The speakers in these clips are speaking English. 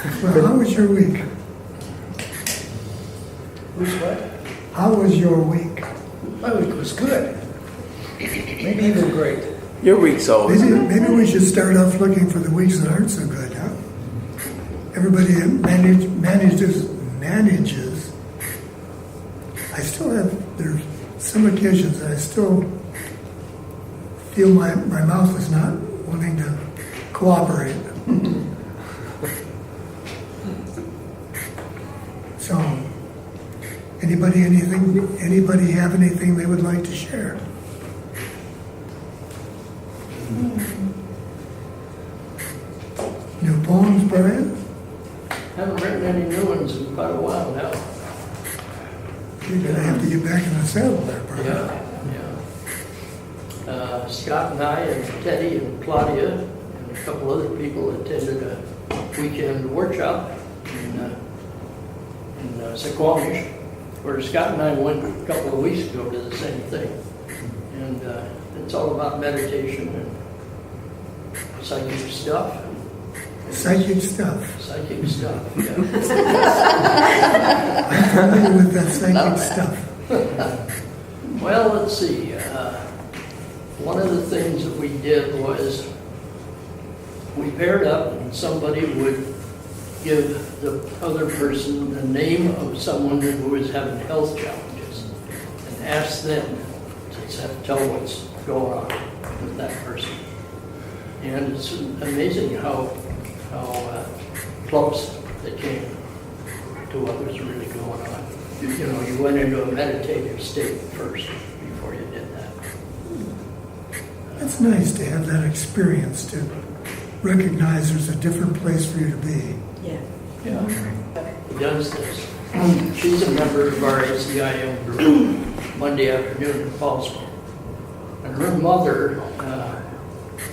Well, how was your week? Who's what? How was your week? My week was good. Maybe even great. Your week's always good. Maybe we should start off looking for the weeks that aren't so good, huh? Everybody manages. I still have, there's some occasions that I still feel my mouth is not wanting to cooperate. So, anybody have anything they would like to share? New poems, Brian? Haven't written any new ones in quite a while now. You're gonna have to get back in the saddle there, Brian. Yeah. Scott and I and Teddy and Claudia and a couple other people attended a weekend workshop in Suquamish, where Scott and I went a couple of weeks ago to the same thing. And it's all about meditation and psychic stuff. Psychic stuff. Psychic stuff, yeah. I'm familiar with that psychic stuff. Well, let's see. One of the things that we did was we paired up and somebody would give the other person the name of someone who was having health challenges and ask them to tell what's going on with that person. And it's amazing how close they came to what was really going on. You know, you went into a meditative state first before you did that. It's nice to have that experience, to recognize there's a different place for you to be. Yeah. Yeah. He does this. She's a member of our ACIM group Monday afternoon in Paulsville. And her mother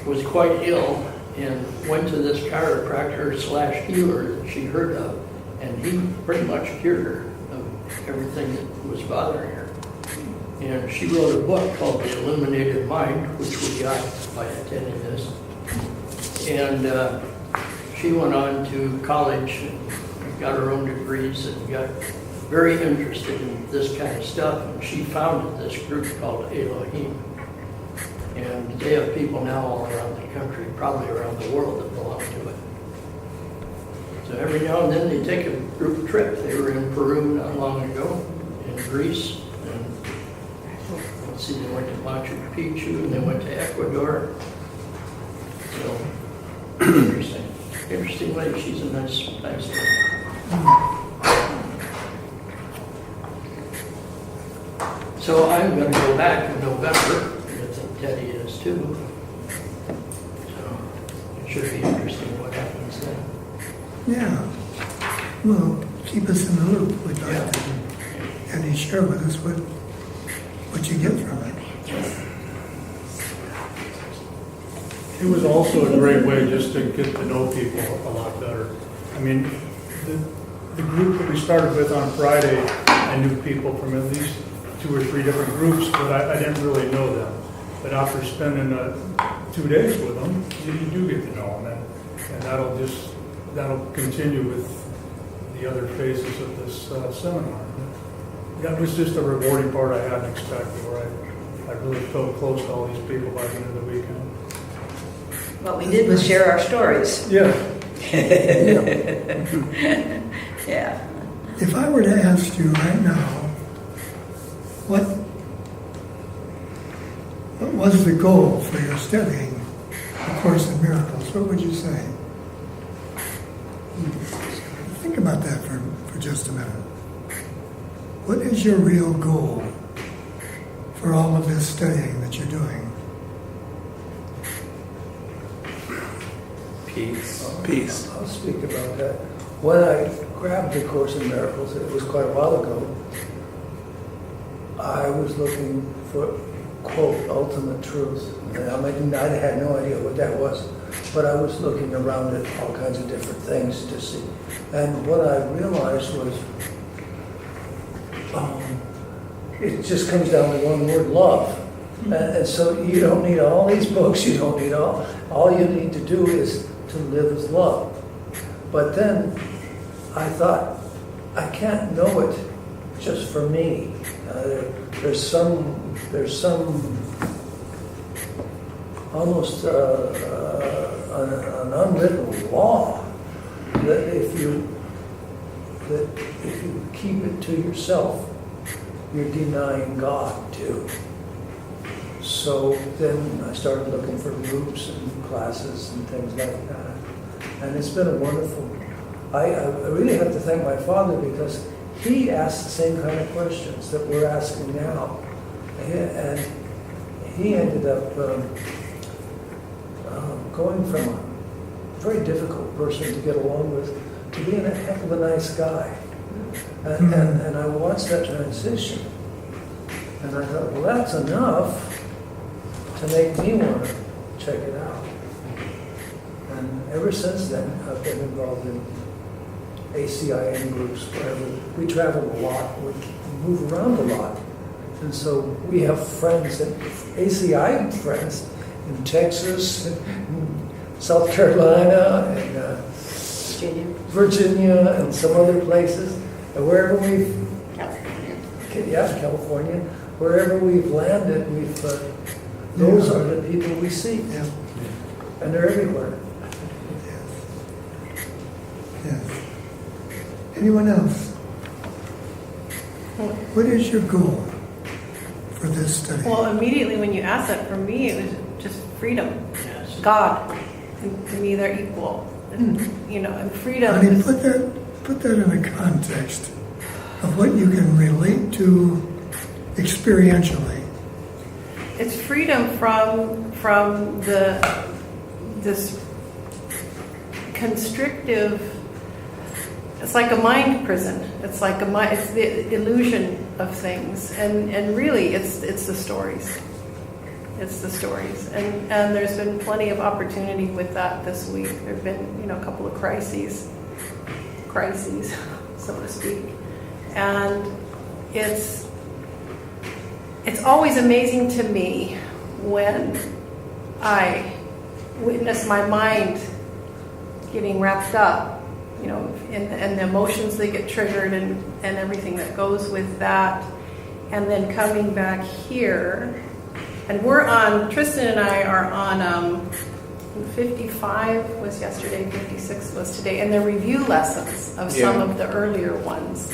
was quite ill and went to this chiropractor / healer that she heard of, and he pretty much cured her of everything that was bothering her. And she wrote a book called The Illuminated Mind, which we got by attending this. And she went on to college and got her own degrees and got very interested in this kind of stuff. And she founded this group called Elohim. And they have people now all around the country, probably around the world, that belong to it. So every now and then they take a group trip. They were in Peru not long ago, in Greece, and let's see, they went to Machu Picchu, and they went to Ecuador. So, interesting. Interesting lady. She's a nice lady. So I'm going to go back in November. I think Teddy is too. So it should be interesting what happens then. Yeah. Well, keep us in the loop. We'd like to, and you share with us what you get from it. It was also a great way just to get to know people a lot better. I mean, the group that we started with on Friday, I knew people from at least 2 or 3 different groups, but I didn't really know them. But after spending 2 days with them, you do get to know them, and that'll continue with the other phases of this seminar. That was just a rewarding part I hadn't expected, where I really felt close to all these people by the end of the weekend. What we did was share our stories. Yeah. Yeah. If I were to ask you right now, what was the goal for your studying A Course in Miracles, what would you say? Think about that for just a minute. What is your real goal for all of this studying that you're doing? Peace. I'll speak about that. When I grabbed the Course in Miracles, it was quite a while ago, I was looking for, quote, ultimate truth. And I had no idea what that was, but I was looking around at all kinds of different things to see. And what I realized was, it just comes down to one word, love. And so you don't need all these books, you don't need all you need to do is to live as love. But then I thought, I can't know it just for me. There's some almost an unwritten law that if you keep it to yourself, you're denying God too. So then I started looking for groups and classes and things like that. And it's been a wonderful, I really have to thank my father because he asked the same kind of questions that we're asking now. And he ended up going from a very difficult person to get along with to being a heck of a nice guy. And I watched that transition. And I thought, well, that's enough to make me want to check it out. And ever since then, I've been involved in ACIM groups, wherever we travel a lot, we move around a lot. And so we have friends, ACIM friends in Texas, and South Carolina, and Virginia, and some other places. And wherever we've, California, wherever we've landed, those are the people we see. Yeah. And they're everywhere. Yes. Anyone else? What is your goal for this study? Well, immediately when you asked that, for me, it was just freedom. Yes. God. And to me, they're equal. And, and freedom. I mean, is- put that in a context of what you can relate to experientially. It's freedom from this constrictive. It's like a mind prison. It's like it's the illusion of things, and really, it's the stories. It's the stories, and there's been plenty of opportunity with that this week. There've been a couple of crises, so to speak, and it's always amazing to me when I witness my mind getting wrapped up, and the emotions that get triggered and everything that goes with that, and then coming back here. And Tristan and I are on 55 was yesterday, 56 was today, and they're review lessons of some of the earlier ones,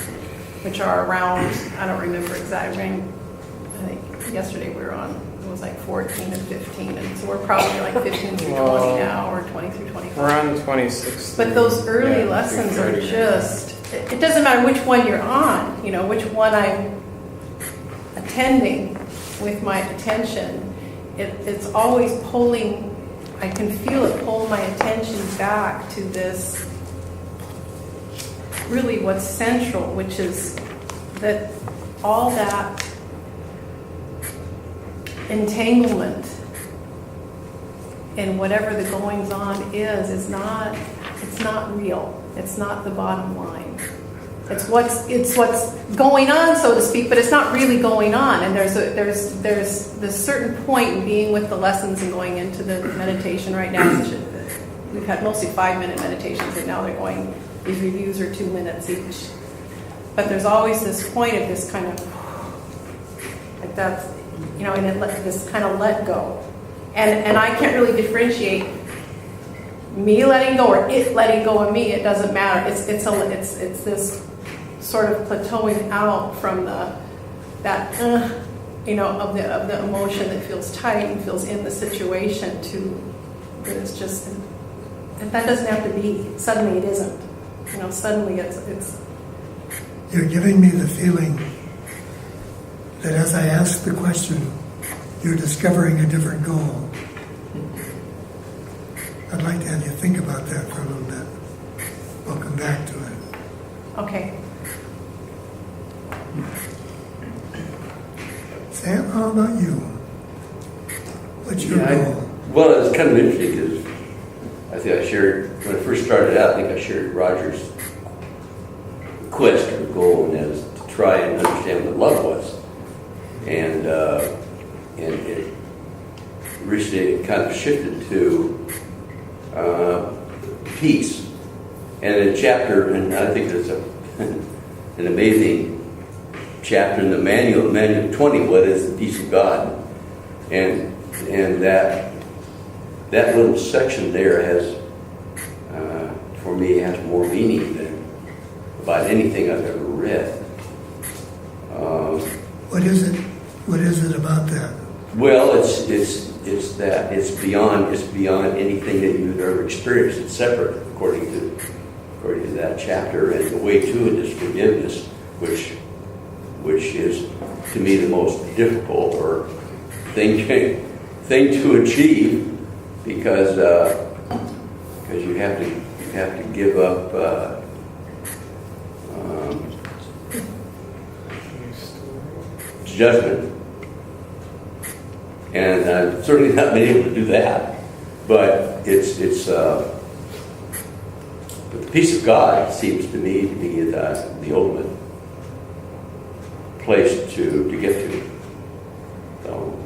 which are around, I don't remember exactly, I think yesterday we were on, it was like 14 and 15, and so we're probably like 15 through 20 now, or 20 through 25. We're on 26. But those early lessons are just, it doesn't matter which one you're on, which one I'm attending with my attention. It's always pulling, I can feel it pull my attention back to this, really what's central, which is that all that entanglement in whatever the goings on is not, it's not real. It's not the bottom line. It's what's going on, so to speak, but it's not really going on. And there's this certain point in being with the lessons and going into the meditation right now. We've had mostly 5-minute meditations, and now they're going, these reviews are 2 minutes each. But there's always this point of this kind of, like that's, and this kind of let go. And I can't really differentiate me letting go or it letting go of me. It doesn't matter. It's this sort of plateauing out from of the emotion that feels tight and feels in the situation to that it's just, and that doesn't have to be suddenly. It isn't. Suddenly it's. You're giving me the feeling that as I ask the question, you're discovering a different goal. I'd like to have you think about that for a little bit. We'll come back to it. Okay. Sam, how about you? What's your goal? Well, it's kind of interesting because I think I shared, when I first started out, I think I shared Roger's quest or goal, and that is to try and understand what love was. And it recently kind of shifted to peace. And a chapter, and I think there's an amazing chapter in the manual 20, what is the peace of God? And that little section there has, for me, has more meaning than about anything I've ever read. What is it? What is it about that? Well, it's that it's beyond anything that you've ever experienced. It's separate, according to that chapter, and the way to it is forgiveness, which is to me the most difficult or thing to achieve, because you have to give up. Judgment, and I've certainly not been able to do that. But but the peace of God seems to me to be the ultimate place to get to. So,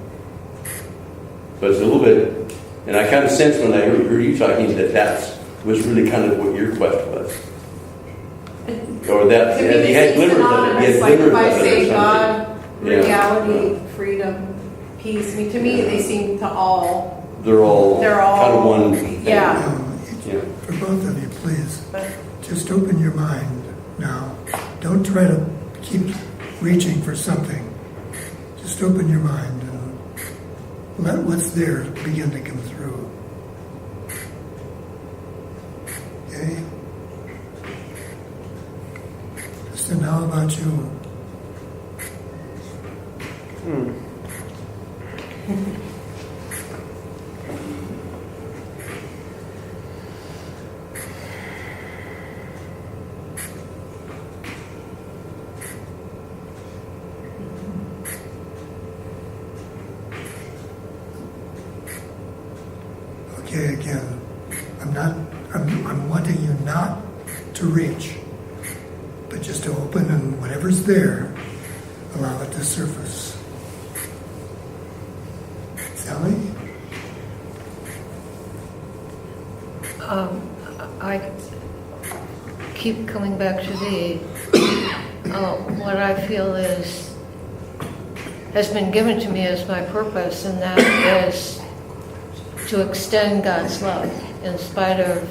but it's a little bit, and I kind of sensed when I heard you talking that was really kind of what your quest was. Or that To me, he had it seems glimmers of it. He had synonymous, like if glimmers I of it or say something. God, Yeah. reality, freedom, peace, I mean, to me, they seem to all, They're all They're all- kind of one thing. yeah. Yeah. For both of you, please, just open your mind now. Don't try to keep reaching for something. Just open your mind and let what's there begin to come through. Okay? So now how about you? Okay, again, I'm wanting you not to reach, but just to open, and whatever's there, allow it to surface. Sally? I keep coming back to what I feel has been given to me as my purpose, and that is to extend God's love in spite of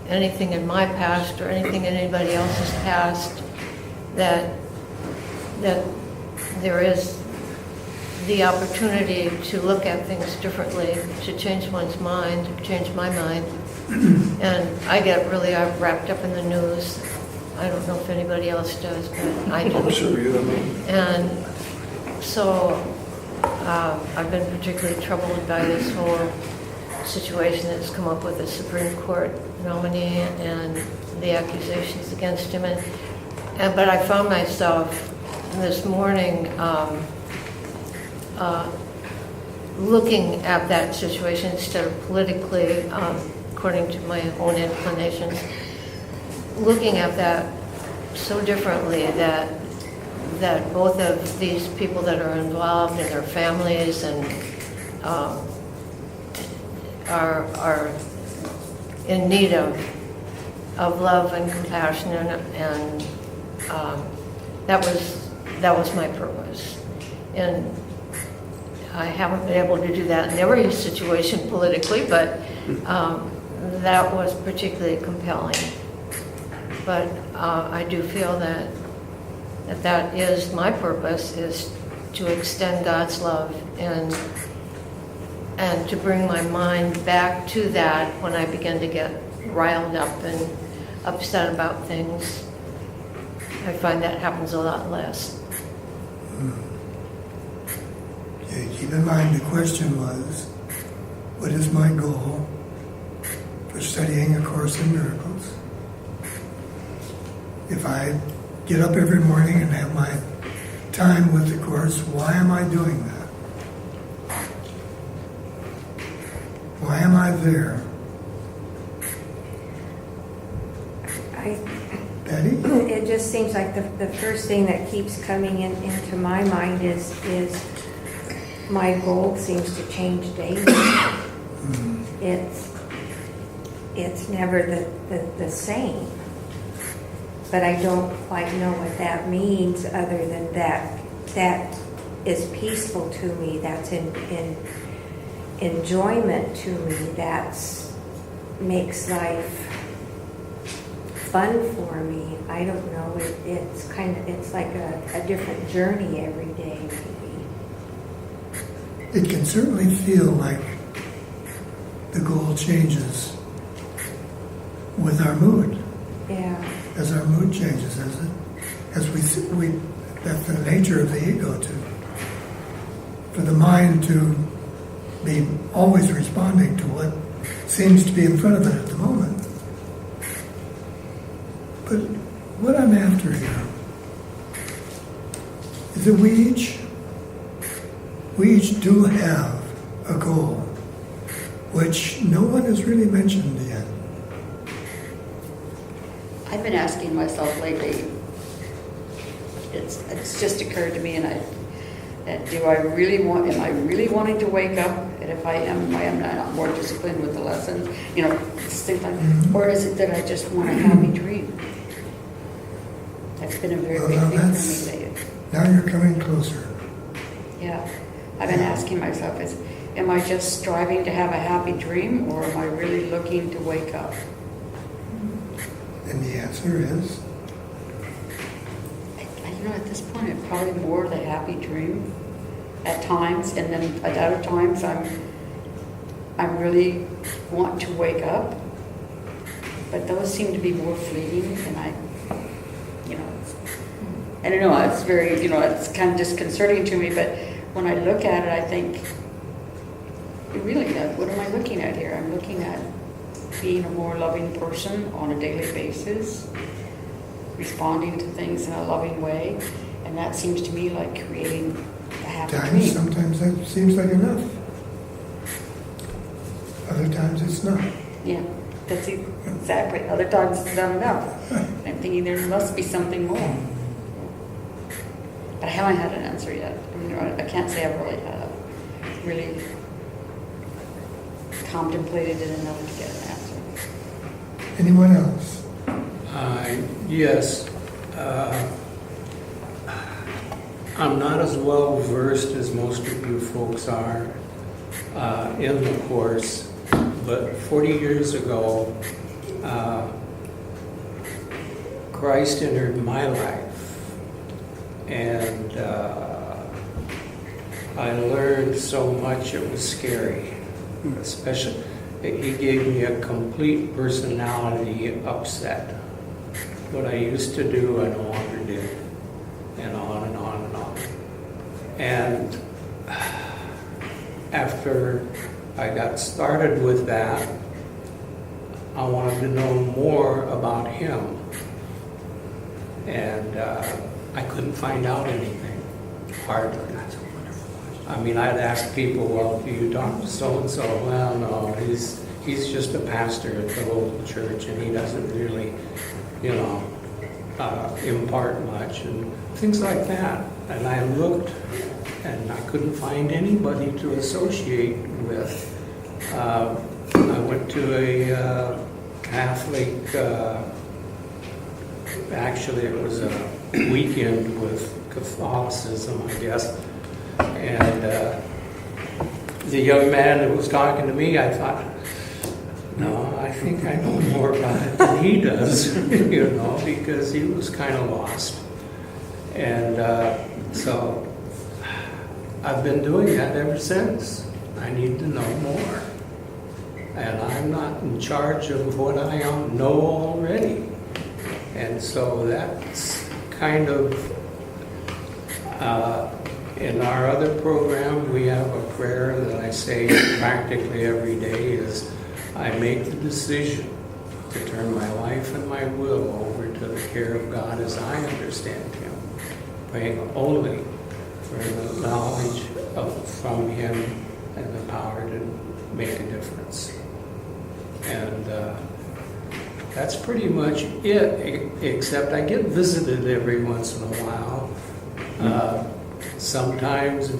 anything in my past or anything in anybody else's past, that there is the opportunity to look at things differently, to change one's mind, change my mind. And I get really wrapped up in the news. I don't know if anybody else does, but I do. I'm sure you do. And so I've been particularly troubled by this whole situation that's come up with the Supreme Court nominee and the accusations against him. But I found myself this morning looking at that situation instead of politically, according to my own inclinations, looking at that so differently that both of these people that are involved and their families and are in need of love and compassion, and that was my purpose. And I haven't been able to do that in every situation politically, but that was particularly compelling. But I do feel that is my purpose, is to extend God's love and to bring my mind back to that when I begin to get riled up and upset about things. I find that happens a lot less. Okay, keep in mind the question was, what is my goal for studying A Course in Miracles? If I get up every morning and have my time with the Course, why am I doing that? Why am I there? Betty? It just seems like the first thing that keeps coming into my mind is my goal seems to change daily. It's never the same. but I don't quite know what that means other than that is peaceful to me, that's in enjoyment to me, that's makes life fun for me. I don't know, it's like a different journey every day maybe. It can certainly feel like the goal changes with our mood. Yeah. As our mood changes, as we that's the nature of the ego, for the mind to be always responding to what seems to be in front of it at the moment. But what I'm after here is that we each do have a goal, which no one has really mentioned yet. I've been asking myself lately, it's just occurred to me, and am I really wanting to wake up? And if I am not more disciplined with the lessons, things like, or is it that I just want a happy dream? That's been a very big thing for me lately. Now you're coming closer. Yeah, I've been asking myself, am I just striving to have a happy dream, or am I really looking to wake up? And the answer is? At this point, it's probably more the happy dream at times, and then at other times I'm really want to wake up. But those seem to be more fleeting, and I don't know, it's very, it's kind of disconcerting to me, but when I look at it, I think, really, what am I looking at here? I'm looking at being a more loving person on a daily basis, responding to things in a loving way, and that seems to me like creating a happy dream. Sometimes that seems like enough. Other times it's not. Yeah, that's it. Exactly. Other times it's not enough. I'm thinking there must be something more. But I haven't had an answer yet. I can't say I've really contemplated it enough to get an answer. Anyone else? Yes. I'm not as well versed as most of you folks are in the course, but 40 years ago, Christ entered my life, and I learned so much it was scary. Especially, he gave me a complete personality upset. What I used to do, I no longer did, and on and on and on. And after I got started with that, I wanted to know more about him, and I couldn't find out anything, hardly. I mean, I'd ask people, well, do you talk to so-and-so? Well, no, he's just a pastor at the local church, and he doesn't really, impart much, and things like that. And I looked, and I couldn't find anybody to associate with. I went to a Catholic, actually it was a weekend with Catholicism, I guess. And the young man that was talking to me, I thought, no, I think I know more about it than he does, because he was kind of lost. And so I've been doing that ever since. I need to know more. And I'm not in charge of what I know already. And so that's kind of, in our other program, we have a prayer that I say practically every day is, I make the decision to turn my life and my will over to the care of God as I understand Him, praying only for the knowledge from Him and the power to make a difference. And that's pretty much it, except I get visited every once in a while. Sometimes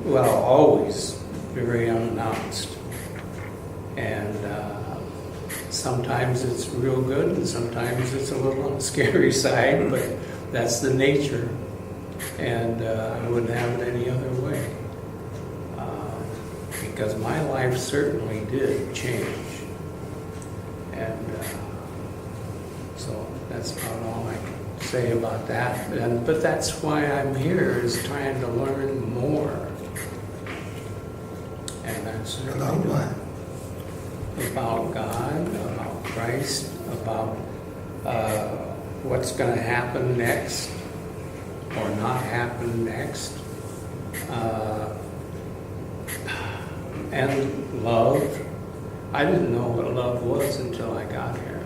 always very unannounced. And sometimes it's real good and sometimes it's a little on the scary side, but that's the nature. And I wouldn't have it any other way. Because my life certainly did change. And so that's about all I can say about that. But that's why I'm here, is trying to learn more. And that's About what? about God, about Christ, about what's going to happen next or not happen next. And love. I didn't know what love was until I got here.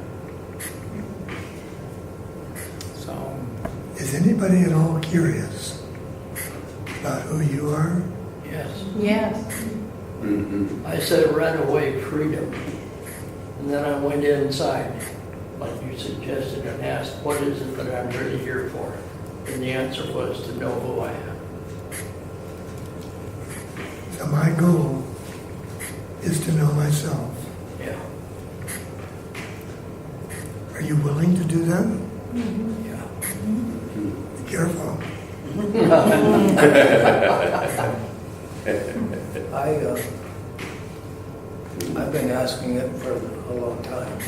So, Is anybody at all curious about who you are? Yes. Yes. I said right away, freedom. And then I went inside, like you suggested, and asked, what is it that I'm really here for? And the answer was to know who I am. So my goal is to know myself. Yeah. Are you willing to do that? Yeah. Be careful. I've been asking it for a long time.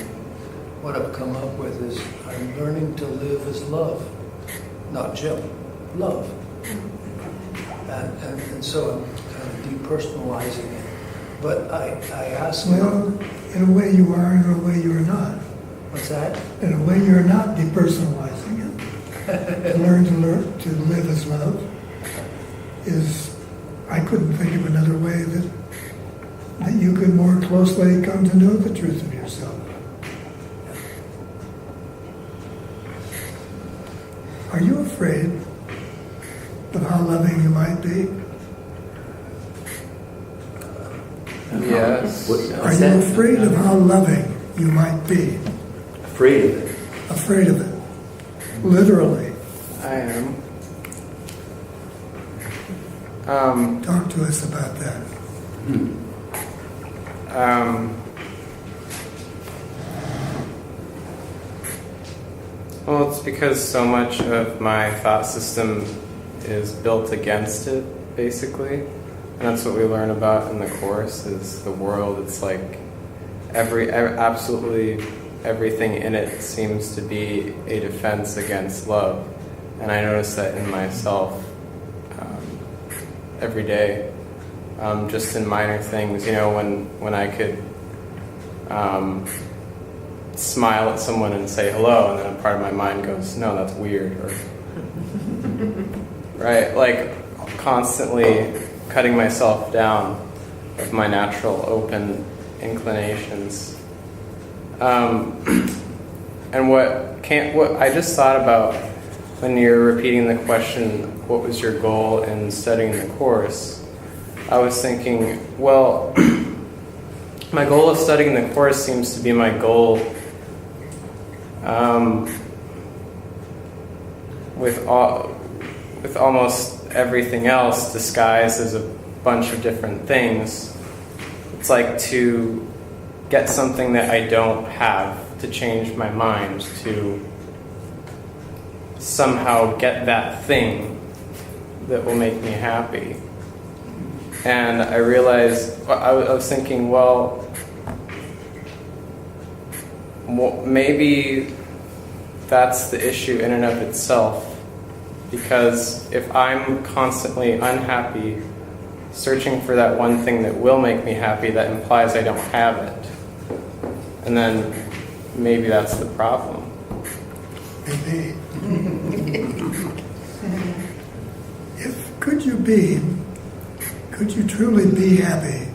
What I've come up with is I'm learning to live as love, not Jim, love. And so I'm kind of depersonalizing it. But I ask Well, in a way you are, in a way you are not. what's that? In a way you're not depersonalizing it. Learn to live as love is, I couldn't think of another way that you could more closely come to know the truth of yourself. Are you afraid of how loving you might be? Yes. Are you afraid of how loving you might be? Afraid of it. Afraid of it. Literally. I am. Talk to us about that. Well, it's because so much of my thought system is built against it, basically. And that's what we learn about in the Course, is the world. It's like absolutely everything in it seems to be a defense against love. And I notice that in myself every day, just in minor things. You know, when I could smile at someone and say hello, and then a part of my mind goes, no, that's weird, or right, like constantly cutting myself down of my natural open inclinations. And what I just thought about when you're repeating the question, what was your goal in studying the Course? I was thinking, well, my goal of studying the Course seems to be my goal with almost everything else disguised as a bunch of different things. It's like to get something that I don't have, to change my mind, to somehow get that thing that will make me happy. And I realized, I was thinking, well, maybe that's the issue in and of itself. Because if I'm constantly unhappy, searching for that one thing that will make me happy, that implies I don't have it. And then maybe that's the problem. Maybe. Could you truly be happy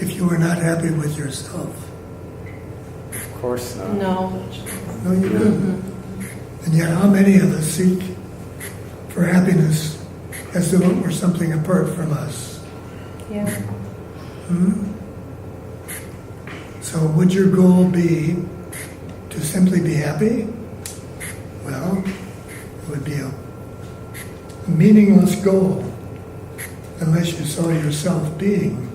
if you were not happy with yourself? Of course not. No. No, you couldn't. And yet how many of us seek for happiness as though it were something apart from us? Yeah. So would your goal be to simply be happy? Well, it would be a meaningless goal unless you saw yourself being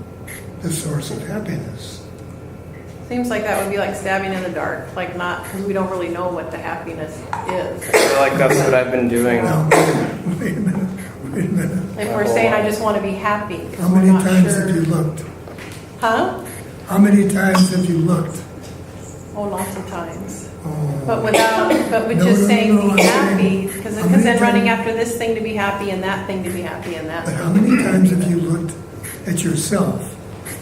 the source of happiness. Seems like that would be like stabbing in the dark, like not, because we don't really know what the happiness is. I feel like that's what I've been doing. Now, wait a minute. If we're saying, I just want to be happy, How we're many not times sure. have you looked? Huh? How many times have you looked? Oh, lots of times. Oh. But with No, just no, saying no, be I'm happy, saying, because how many then running times- after this thing to be happy and that thing to be happy and that. But how many times have you looked at yourself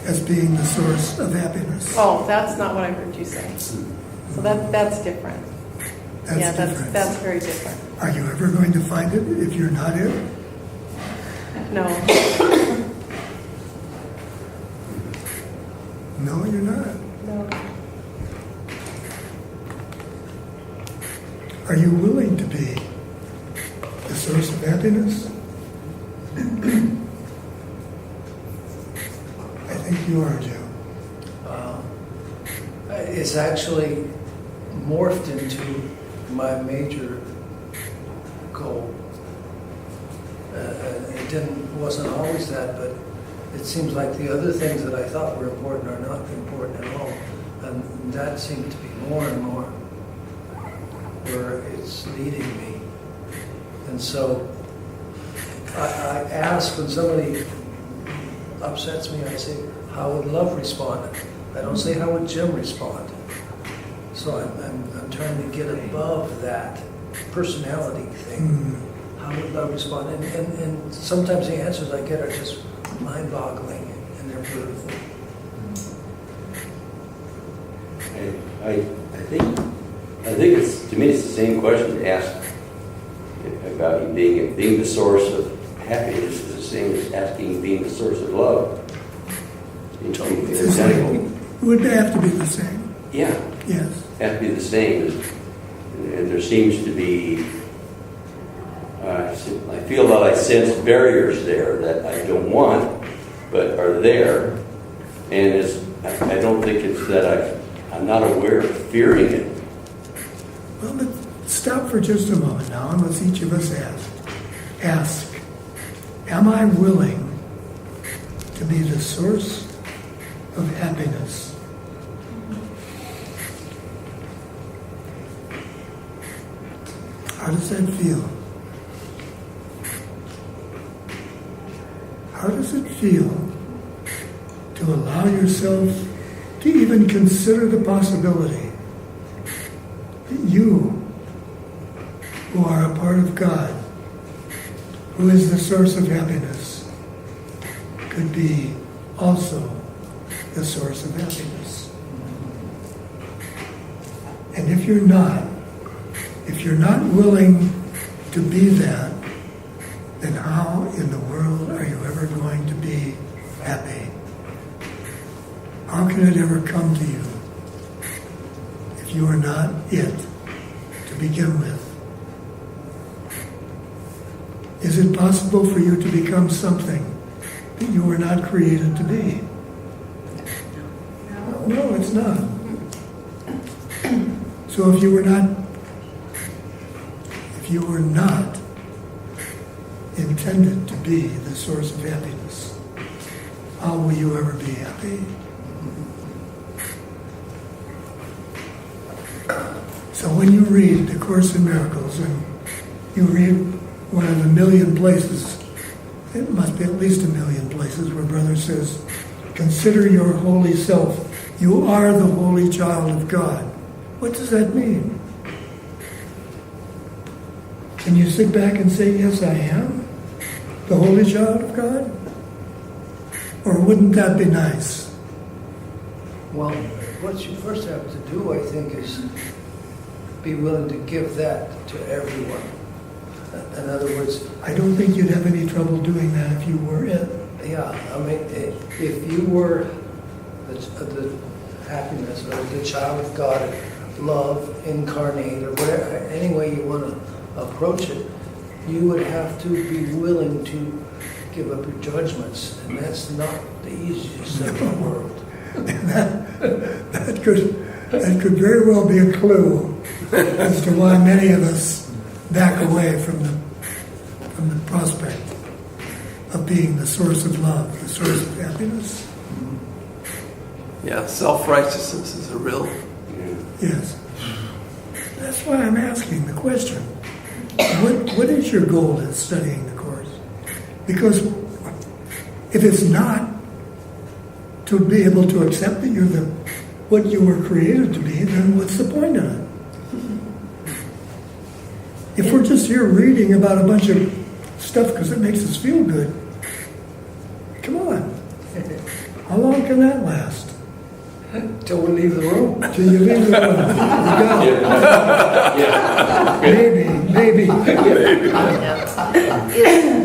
as being the source of happiness? Oh, that's not what I heard you say. So that's different. Yeah, different. that's very different. Are you ever going to find it if you're not it? No. No, you're not. No. Are you willing to be the source of happiness? I think you are, Joe. It's actually morphed into my major goal. Wasn't always that, but it seems like the other things that I thought were important are not important at all. And that seems to be more and more where it's leading me. And so I ask when somebody upsets me, I say, how would love respond? I don't say, how would Jim respond? So I'm trying to get above that personality thing. How would love respond? And sometimes the answers I get are just mind-boggling, and they're beautiful. I think it's, to me, it's the same question to ask about you being the source of happiness is the same as asking being the source of love. It's the same. It would have to be the same. Yeah. Yes. Have to be the same. And there seems to be, I feel that I sense barriers there that I don't want, but are there. And I don't think it's that I'm not aware of fearing it. Well, let's stop for just a moment now, and let's each of us ask, am I willing to be the source of happiness? How does that feel? How does it feel to allow yourself to even consider the possibility that you, who are a part of God, who is the source of happiness, could be also the source of happiness? And if you're not willing to be that, then how in the world are you ever going to be happy? How can it ever come to you if you are not it to begin with? Is it possible for you to become something that you were not created to be? No, it's not. So if you were not intended to be the source of happiness, how will you ever be happy? So when you read the Course in Miracles, and you read one of the million places, it must be at least a million places where Brother says, consider your holy self. You are the holy child of God. What does that mean? Can you sit back and say, yes, I am the holy child of God? Or wouldn't that be nice? Well, what you first have to do, I think, is be willing to give that to everyone. In other words, I don't think you'd have any trouble doing that if you were it. yeah, I mean, if you were the happiness or the child of God, love incarnate, or whatever, any way you want to approach it, you would have to be willing to give up your judgments, and that's not the easiest thing in the world. That could very well be a clue as to why many of us back away from the prospect of being the source of love, the source of happiness. Yeah, self-righteousness is a real... Yes. That's why I'm asking the question. What is your goal in studying the course? Because if it's not to be able to accept that you're what you were created to be, then what's the point of it? If we're just here reading about a bunch of stuff because it makes us feel good, come on. How long can that last? Till we leave the room. Till you leave the room. You go. Maybe.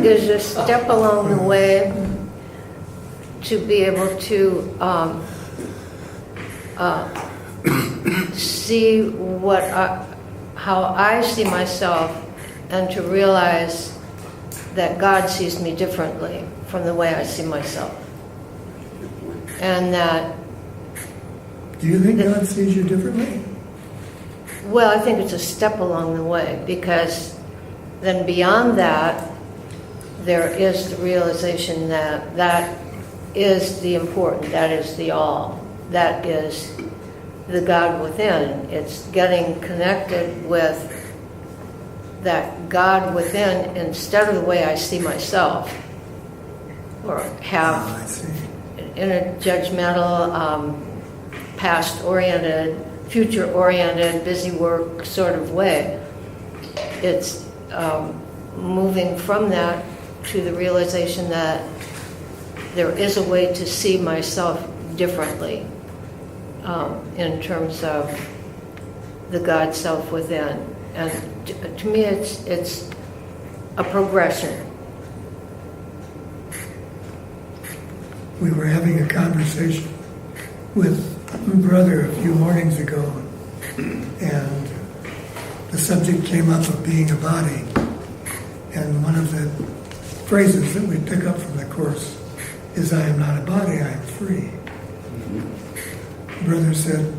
Is a step along the way to be able to see how I see myself, and to realize that God sees me differently from the way I see myself. And that... Do you think God sees you differently? Well, I think it's a step along the way, because then beyond that, there is the realization that that is the important, that is the all, that is the God within. It's getting connected with that God within instead of the way I see myself, or have in a judgmental, past-oriented, future-oriented, busy work sort of way. It's moving from that to the realization that there is a way to see myself differently in terms of the God self within. And to me, it's a progression. We were having a conversation with my brother a few mornings ago, and the subject came up of being a body. And one of the phrases that we pick up from the Course is, I am not a body, I am free. The brother said,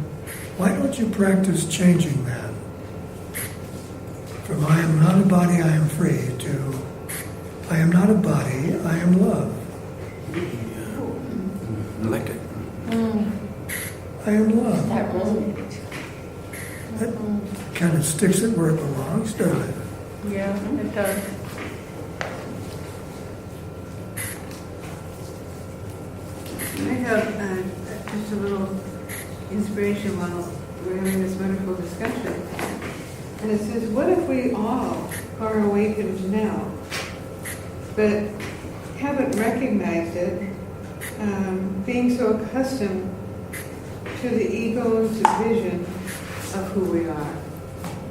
why don't you practice changing that? From I am not a body, I am free, to I am not a body, I am love. I like it. I am love. That resonates. That kind of sticks it where it belongs, doesn't it? Yeah, it does. I have just a little inspiration while we're having this wonderful discussion. And it says, what if we all are awakened now, but haven't recognized it, being so accustomed to the ego's vision of who we are?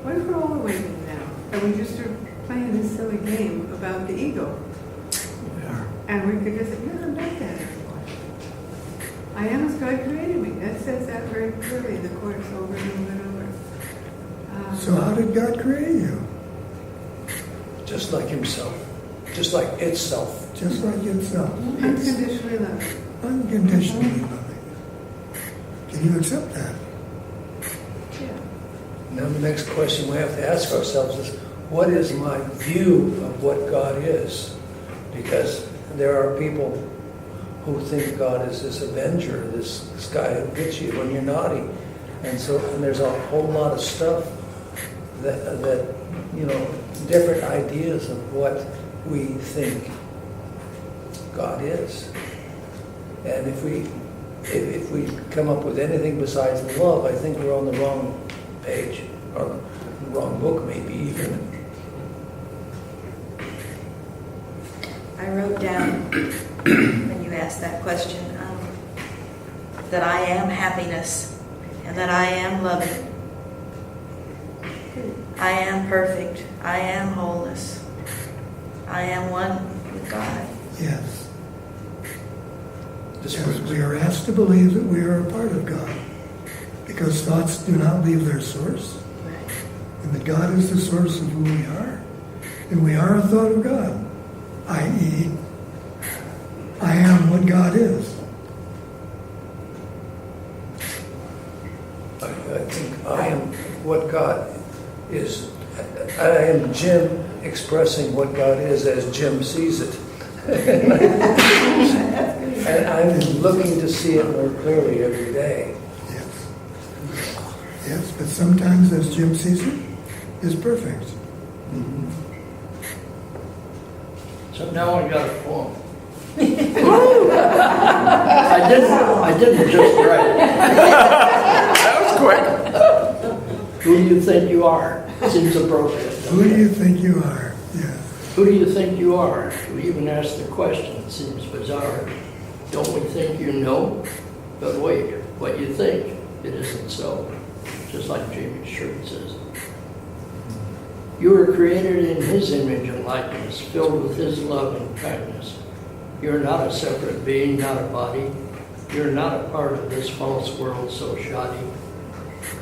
What if we're all awakened now, and we just are playing this silly game about the ego? Yeah. And we could just say, no, I'm not that anymore. I am as God created me. That says that very clearly in the Course over and over and over. So how did God create you? Just like himself. Just like itself. Just like itself. Unconditionally loving. Unconditionally loving. Can you accept that? Yeah. Now the next question we have to ask ourselves is, what is my view of what God is? Because there are people who think God is this avenger, this guy who gets you when you're naughty. And there's a whole lot of stuff that different ideas of what we think God is. And if we come up with anything besides love, I think we're on the wrong page, or the wrong book maybe even. I wrote down, when you asked that question, that I am happiness and that I am loving. I am perfect. I am wholeness. I am one with God. Yes. Yes, we are asked to believe that we are a part of God, because thoughts do not leave their source, and that God is the source of who we are, and we are a thought of God, i.e., I am what God is. I think I am what God is. I am Jim expressing what God is as Jim sees it. And I'm looking to see it more clearly every day. Yes. Yes, but sometimes as Jim sees it, is perfect. So now I got a poem. I didn't just write it. That was quick. Who do you think you are? Seems appropriate. Who do you think you are? Yeah. Who do you think you are? We even ask the question. It seems bizarre. Don't we think you know? But wait, what you think, it isn't so. Just like Jamie's shirt says. You were created in His image and likeness, filled with His love and kindness. You're not a separate being, not a body. You're not a part of this false world so shoddy.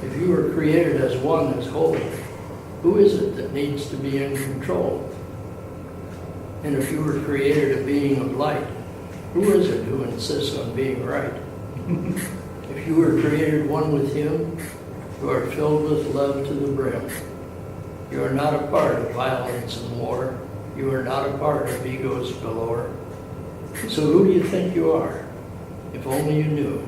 If you were created as one as whole, who is it that needs to be in control? And if you were created a being of light, who is it who insists on being right? If you were created one with Him, you are filled with love to the brim. You are not a part of violence and war. You are not a part of egos galore. So who do you think you are? If only you knew.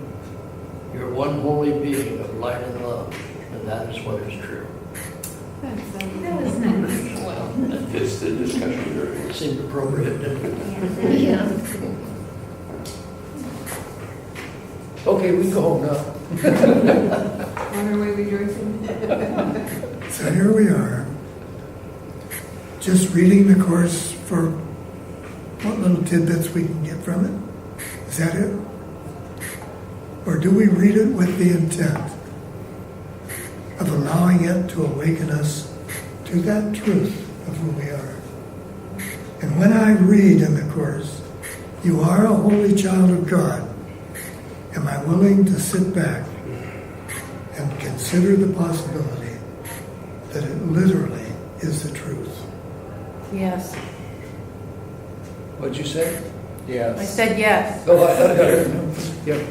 You're one holy being of light and love, and that is what is true. That was nice. That fits the discussion very well. It seemed appropriate, didn't it? Yeah. Okay, we can go home now. On our way rejoicing. So here we are, just reading the course for what little tidbits we can get from it. Is that it? Or do we read it with the intent of allowing it to awaken us to that truth of who we are? And when I read in the course, you are a holy child of God, am I willing to sit back and consider the possibility that it literally is the truth? Yes. What'd you say? Yes. I said yes. Oh, I thought I heard. Yeah.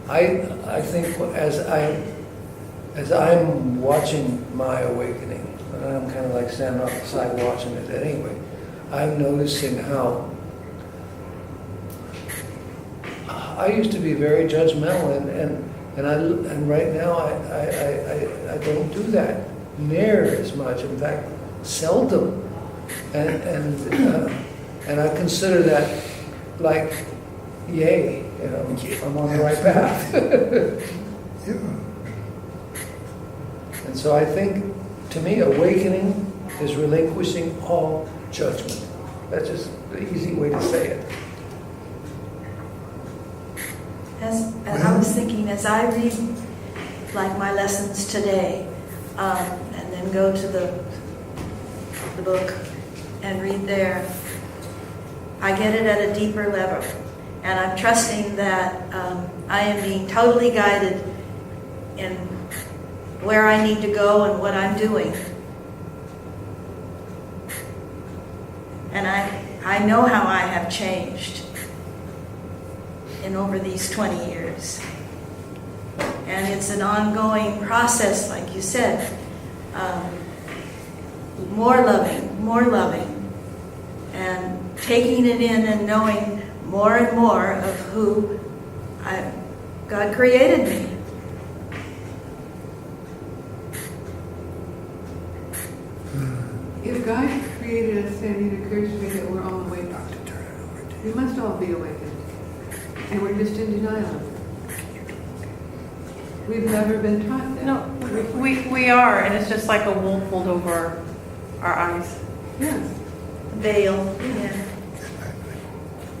I think as I'm watching my awakening, and I'm kind of like standing off the side watching it anyway, I'm noticing how I used to be very judgmental, and right now I don't do that near as much. In fact, seldom, and I consider that like, yay, I'm on the right path. Yeah. And so I think, to me, awakening is relinquishing all judgment. That's just the easy way to say it. As I was thinking, as I read like my lessons today, and then go to the book and read there, I get it at a deeper level. And I'm trusting that I am being totally guided in where I need to go and what I'm doing. And I know how I have changed in over these 20 years. And it's an ongoing process, like you said. More loving, and taking it in and knowing more and more of who God created me. If God created us, then it occurs to me that we're all awakened. We must all be awakened. And we're just in denial. We've never been taught that. No, we are, and it's just like a wool pulled over our eyes. Yes, Veil. Yeah.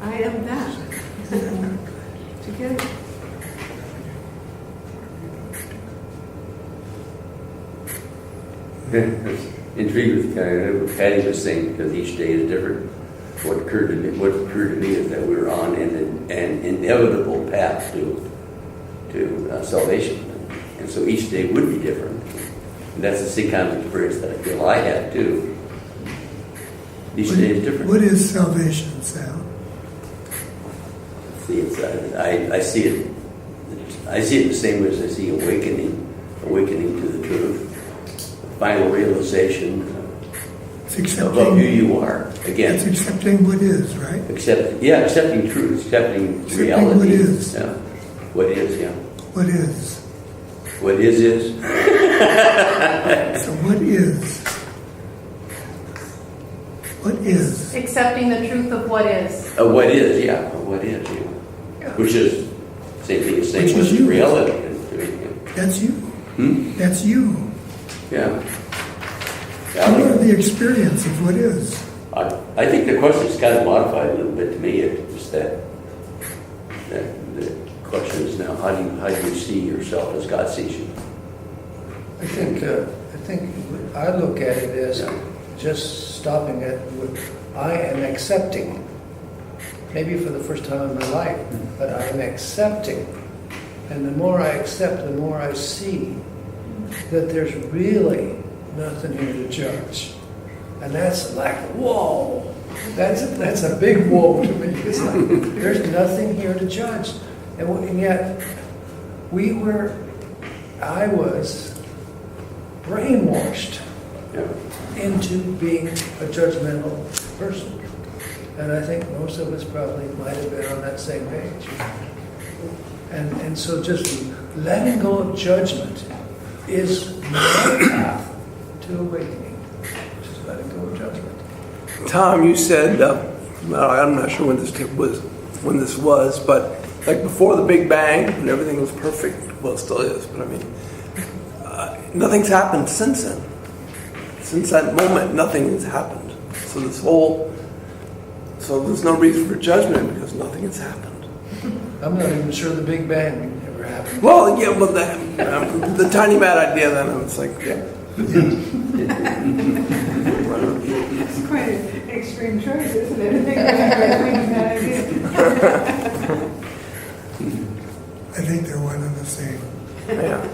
I am that. Together. Intrigued with kind of what Patty was saying, because each day is different. What occurred to me is that we were on an inevitable path to salvation, and so each day would be different. And that's the same kind of experience that I feel I had too. Each day is different. What is salvation, Sam? See, I see it the same way as I see awakening to the truth, final realization. It's of who accepting, you are. it's Again, accepting what is, right? accepting truth, accepting Accepting reality. what is. Yeah. What is, yeah. What is. What is. So what is? What is? Accepting the truth of what is. What is, yeah. What is, yeah. Which is same thing as saying Which what is is you. reality. That's you. Hmm? That's you. Yeah. You are the experience of what is. I think the question is kind of modified a little bit to me. It's that the question is now how do you see yourself as God sees you? I think I look at it as just stopping at what I am accepting. Maybe for the first time in my life, but I am accepting. And the more I accept, the more I see that there's really nothing here to judge. And that's like, whoa, that's a big whoa to me. It's like, there's nothing here to judge. And yet, I was brainwashed into being a judgmental person. And I think most of us probably might have been on that same page. And so just letting go of judgment is my path to awakening. Just letting go of judgment. Tom, you said, I'm not sure when this was, but like before the Big Bang, when everything was perfect, well, it still is, but I mean, nothing's happened since then. Since that moment, nothing has happened. So there's no reason for judgment because nothing has happened. I'm not even sure the Big Bang ever happened. Well, yeah, but the tiny mad idea, then I was like, yeah. It's quite an extreme choice, isn't it? Bad idea. I think they're one and the same. Yeah.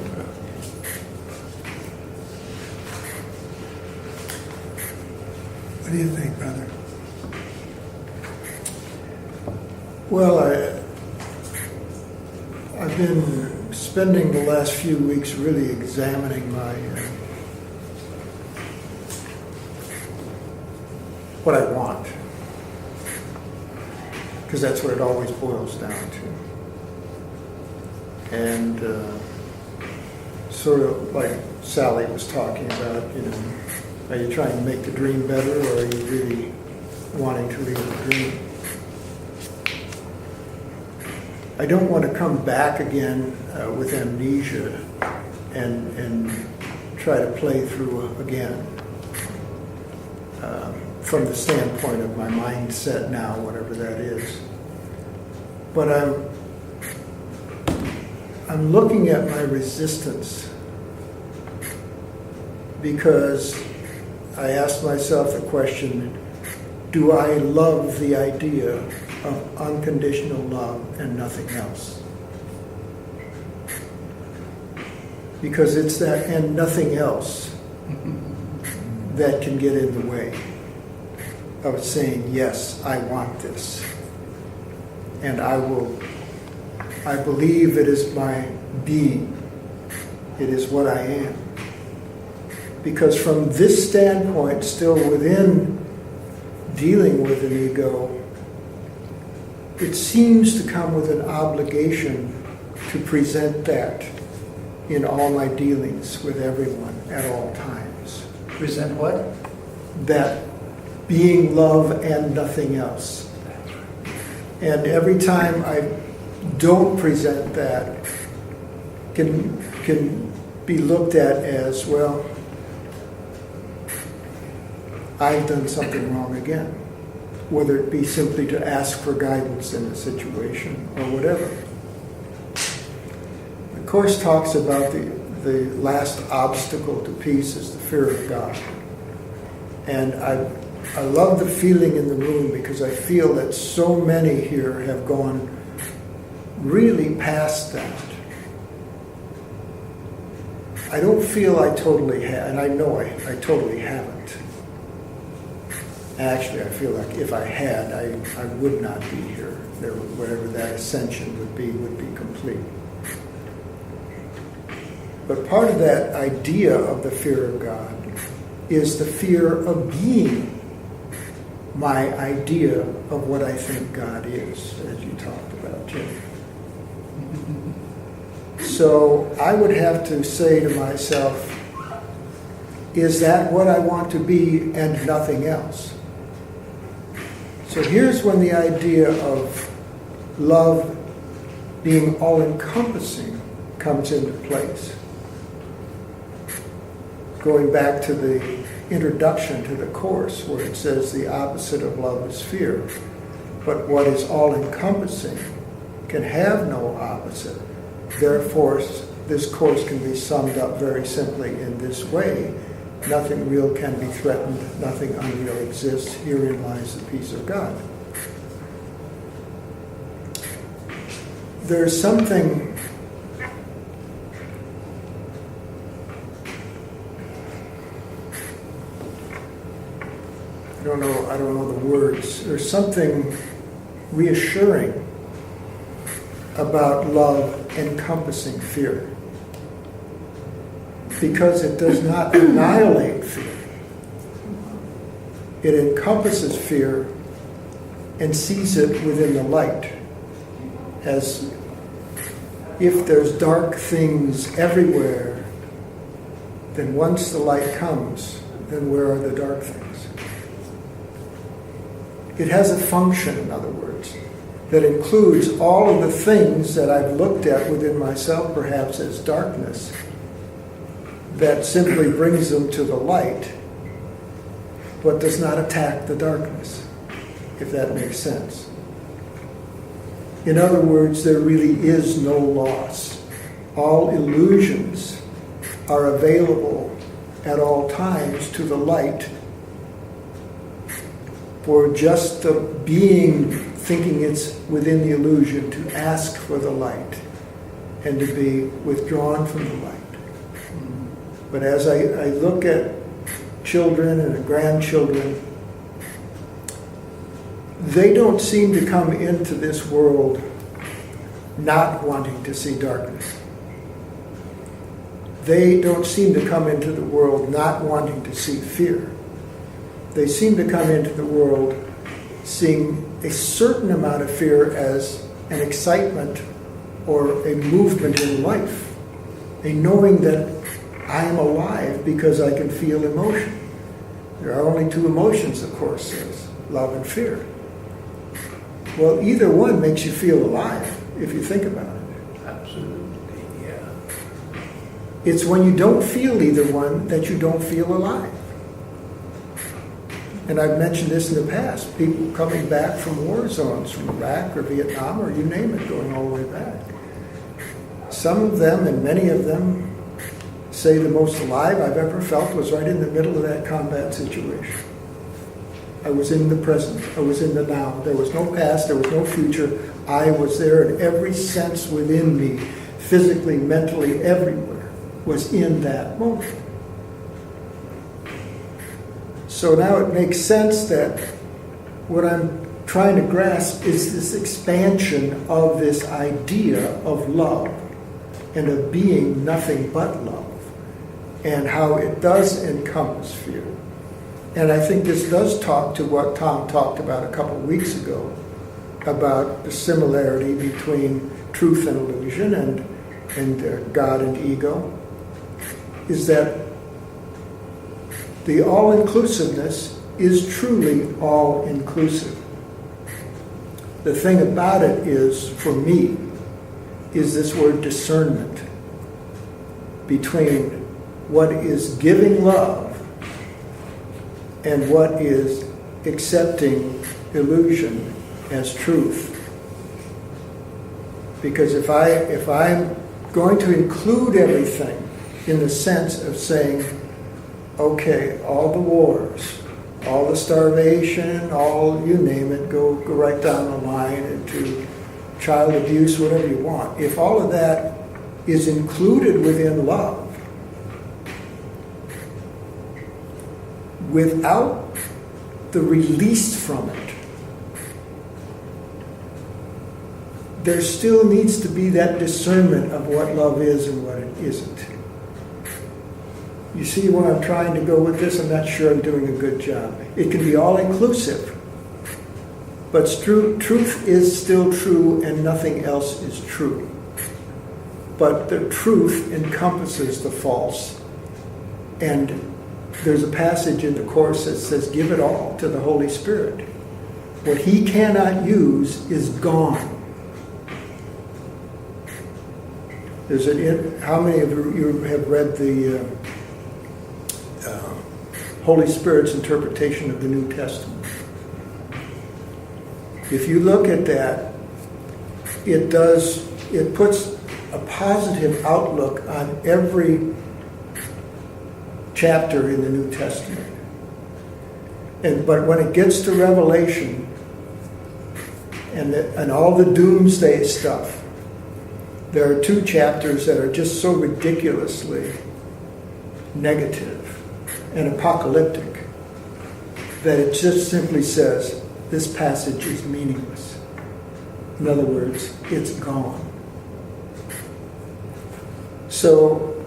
What do you think, brother? Well, I've been spending the last few weeks really examining my what I want, because that's what it always boils down to. And sort of like Sally was talking about, are you trying to make the dream better, or are you really wanting to leave the dream? I don't want to come back again with amnesia and try to play through again from the standpoint of my mindset now, whatever that is. But I'm looking at my resistance because I asked myself the question, do I love the idea of unconditional love and nothing else? Because it's that and nothing else that can get in the way of saying, yes, I want this. And I believe it is my being. It is what I am. Because from this standpoint, still within dealing with an ego, it seems to come with an obligation to present that in all my dealings with everyone at all times. Present what? That being love and nothing else. And every time I don't present that, can be looked at as, well, I've done something wrong again. Whether it be simply to ask for guidance in a situation or whatever. The Course talks about the last obstacle to peace is the fear of God. And I love the feeling in the room because I feel that so many here have gone really past that. I don't feel I totally have, and I know I totally haven't. Actually, I feel like if I had, I would not be here. Whatever that ascension would be complete. But part of that idea of the fear of God is the fear of being my idea of what I think God is, as you talked about, Jim. So I would have to say to myself, is that what I want to be and nothing else? So here's when the idea of love being all-encompassing comes into place. Going back to the introduction to the Course, where it says the opposite of love is fear. But what is all-encompassing can have no opposite. Therefore, this Course can be summed up very simply in this way. Nothing real can be threatened, nothing unreal exists. Herein lies the peace of God. There's something I don't know the words. There's something reassuring about love encompassing fear, because it does not annihilate fear. It encompasses fear and sees it within the light, as if there's dark things everywhere, then once the light comes, then where are the dark things? It has a function, in other words, that includes all of the things that I've looked at within myself, perhaps as darkness, that simply brings them to the light, but does not attack the darkness, if that makes sense. In other words, there really is no loss. All illusions are available at all times to the light, for just the being thinking it's within the illusion to ask for the light and to be withdrawn from the light. But as I look at children and grandchildren, they don't seem to come into this world not wanting to see darkness. They don't seem to come into the world not wanting to see fear. They seem to come into the world seeing a certain amount of fear as an excitement or a movement in life, a knowing that I am alive because I can feel emotion. There are only two emotions, the Course says, love and fear. Well, either one makes you feel alive, if you think about it. Absolutely, yeah. It's when you don't feel either one that you don't feel alive. And I've mentioned this in the past, people coming back from war zones, from Iraq or Vietnam or you name it, going all the way back. Some of them, and many of them, say the most alive I've ever felt was right in the middle of that combat situation. I was in the present, I was in the now. There was no past, there was no future. I was there in every sense within me, physically, mentally, everywhere, was in that moment. So now it makes sense that what I'm trying to grasp is this expansion of this idea of love and of being nothing but love, and how it does encompass fear. And I think this does talk to what Tom talked about a couple of weeks ago, about the similarity between truth and illusion and God and ego, is that the all-inclusiveness is truly all-inclusive. The thing about it is, for me, is this word discernment between what is giving love and what is accepting illusion as truth. Because if I'm going to include everything in the sense of saying, okay, all the wars, all the starvation, all, you name it, go right down the line into child abuse, whatever you want. If all of that is included within love, without the release from it, there still needs to be that discernment of what love is and what it isn't. You see where I'm trying to go with this? I'm not sure I'm doing a good job. It can be all-inclusive, but truth is still true and nothing else is true. But the truth encompasses the false. And there's a passage in the Course that says, give it all to the Holy Spirit. What He cannot use is gone. How many of you have read the Holy Spirit's interpretation of the New Testament? If you look at that, it puts a positive outlook on every chapter in the New Testament. But when it gets to Revelation and all the doomsday stuff, there are 2 chapters that are just so ridiculously negative and apocalyptic that it just simply says, this passage is meaningless. In other words, it's gone. So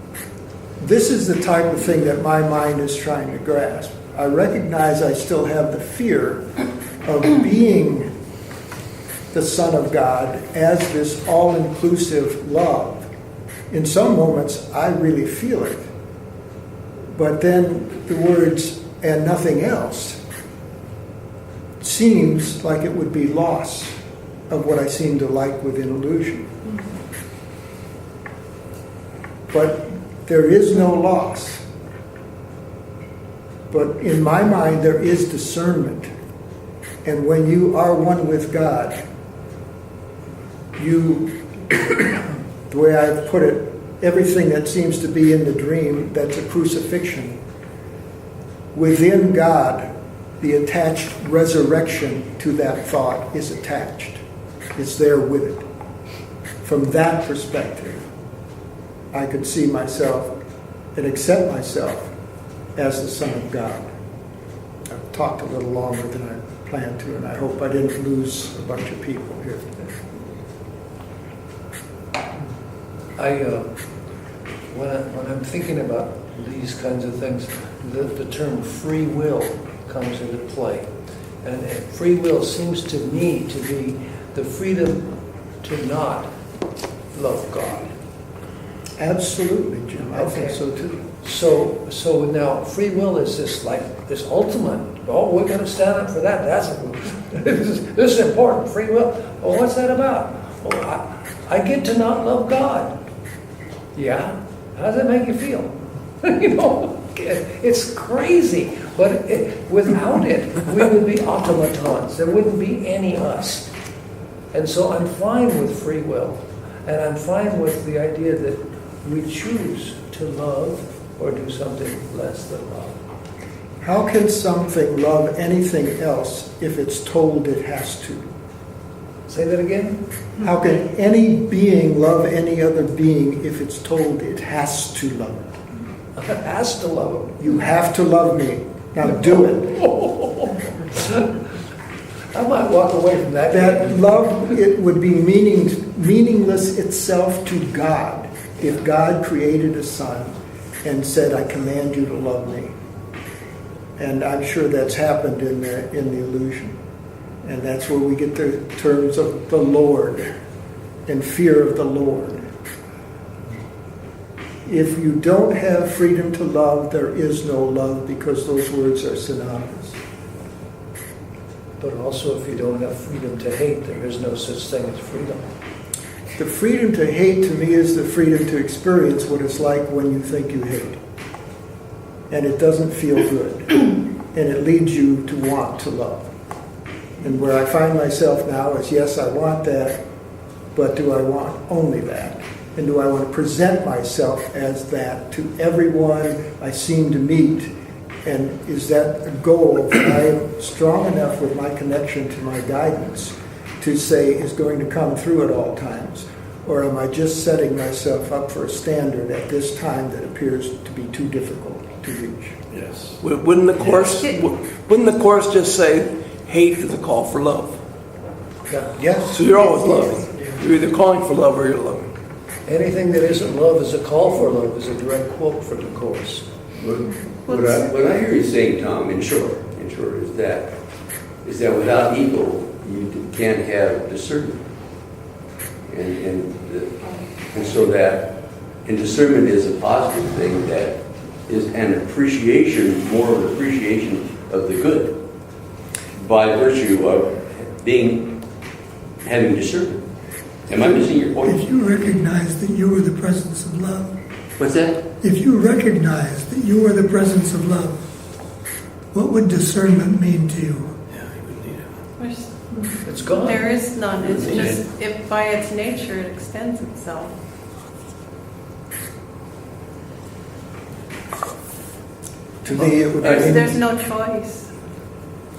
this is the type of thing that my mind is trying to grasp. I recognize I still have the fear of being the Son of God as this all-inclusive love. In some moments, I really feel it. But then the words, and nothing else, seems like it would be loss of what I seem to like within illusion. But there is no loss. But in my mind, there is discernment. And when you are one with God, the way I've put it, everything that seems to be in the dream, that's a crucifixion. Within God, the attached resurrection to that thought is attached. It's there with it. From that perspective, I could see myself and accept myself as the Son of God. I've talked a little longer than I planned to, and I hope I didn't lose a bunch of people here today. When I'm thinking about these kinds of things, the term free will comes into play. And free will seems to me to be the freedom to not love God. Absolutely, Jim. I think so too. So now free will is this ultimate. Oh, we're going to stand up for that. This is important. Free will. Well, what's that about? Oh, I get to not love God. Yeah. How does that make you feel? It's crazy. But without it, we would be automatons. There wouldn't be any us. And so I'm fine with free will. And I'm fine with the idea that we choose to love or do something less than love. How can something love anything else if it's told it has to? Say that again? How can any being love any other being if it's told it has to love it? It has to love it. You have to love me. Now do it. I might walk away from that. That love, it would be meaningless itself to God if God created a son and said, I command you to love me. And I'm sure that's happened in the illusion. And that's where we get the terms of the Lord and fear of the Lord. If you don't have freedom to love, there is no love because those words are synonymous. But also if you don't have freedom to hate, there is no such thing as freedom. The freedom to hate to me is the freedom to experience what it's like when you think you hate. And it doesn't feel good. And it leads you to want to love. And where I find myself now is, yes, I want that, but do I want only that? And do I want to present myself as that to everyone I seem to meet? And is that a goal that I am strong enough with my connection to my guidance to say is going to come through at all times? Or am I just setting myself up for a standard at this time that appears to be too difficult to reach? Yes. Wouldn't the Course just say, hate is a call for love? Yeah. Yes. So you're always loving. You're either calling for love or you're loving. Anything that isn't love is a call for love is a direct quote from the Course. What I hear you saying, Tom, in short, is that without ego, you can't have discernment, and so that, and discernment is a positive thing that is an appreciation, more of an appreciation of the good, by virtue of having discernment. Am I missing your point? If you recognize that you are the presence of love, What's that? if you recognize that you are the presence of love, what would discernment mean to you? It's gone. There is none. It's just, if by its nature, it extends itself. To me, it would There's no choice.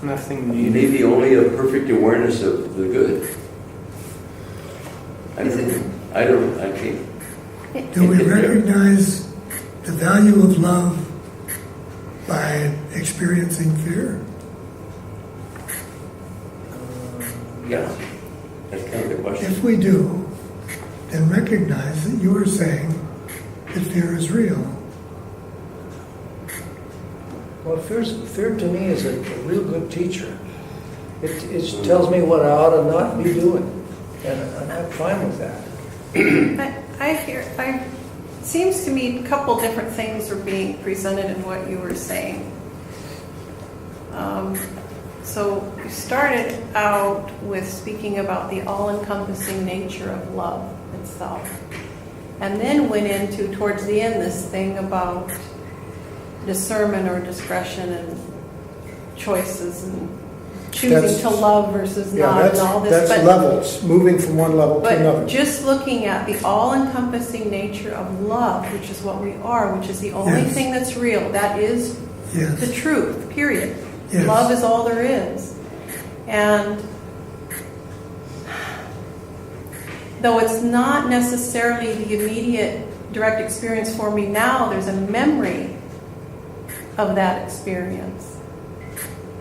Nothing needed. Maybe only a perfect awareness of the good. I can't. Do we recognize the value of love by experiencing fear? Yeah, that's kind of the question. If we do, then recognize that you are saying that fear is real. Well, fear to me is a real good teacher. It tells me what I ought to not be doing, and I'm fine with that. It seems to me a couple different things are being presented in what you were saying. So you started out with speaking about the all-encompassing nature of love itself, and then went into, towards the end, this thing about discernment or discretion and choices and choosing to love versus not, and all this. That's levels, moving from one level to another. But just looking at the all-encompassing nature of love, which is what we are, which is the only thing that's real, that is the truth, period. Yes. Love is all there is. And though it's not necessarily the immediate direct experience for me now, there's a memory of that experience.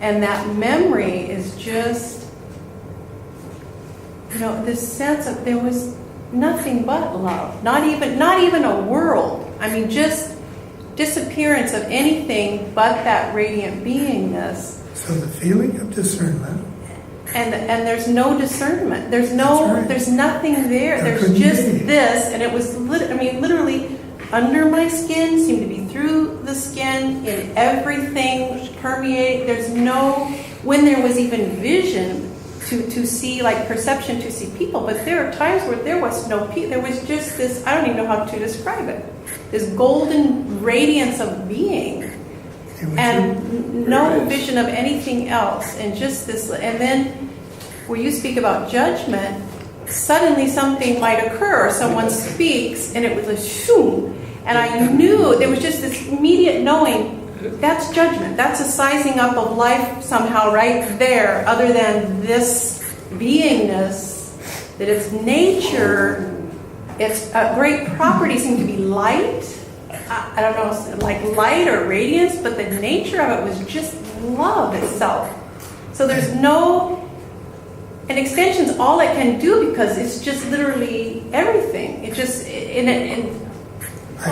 And that memory is just, this sense of there was nothing but love. Not even a world. I mean, just disappearance of anything but that radiant beingness. So the feeling of discernment. And there's no discernment. There's nothing there. How There's could you just be? this, and it was literally under my skin, seemed to be through the skin, in everything, permeate. There's no, when there was even vision to see, like perception to see people, but there are times where there was no people. There was just this, I don't even know how to describe it, this golden radiance of being. And no vision of anything else, and just this, and then where you speak about judgment, suddenly something might occur, or someone speaks, and it was a shoom, and I knew, there was just this immediate knowing, that's judgment, that's a sizing up of life somehow right there, other than this beingness, that its nature, its great property seemed to be light, I don't know, like light or radiance, but the nature of it was just love itself. So there's no, and extension's all it can do, because it's just literally everything. It just, I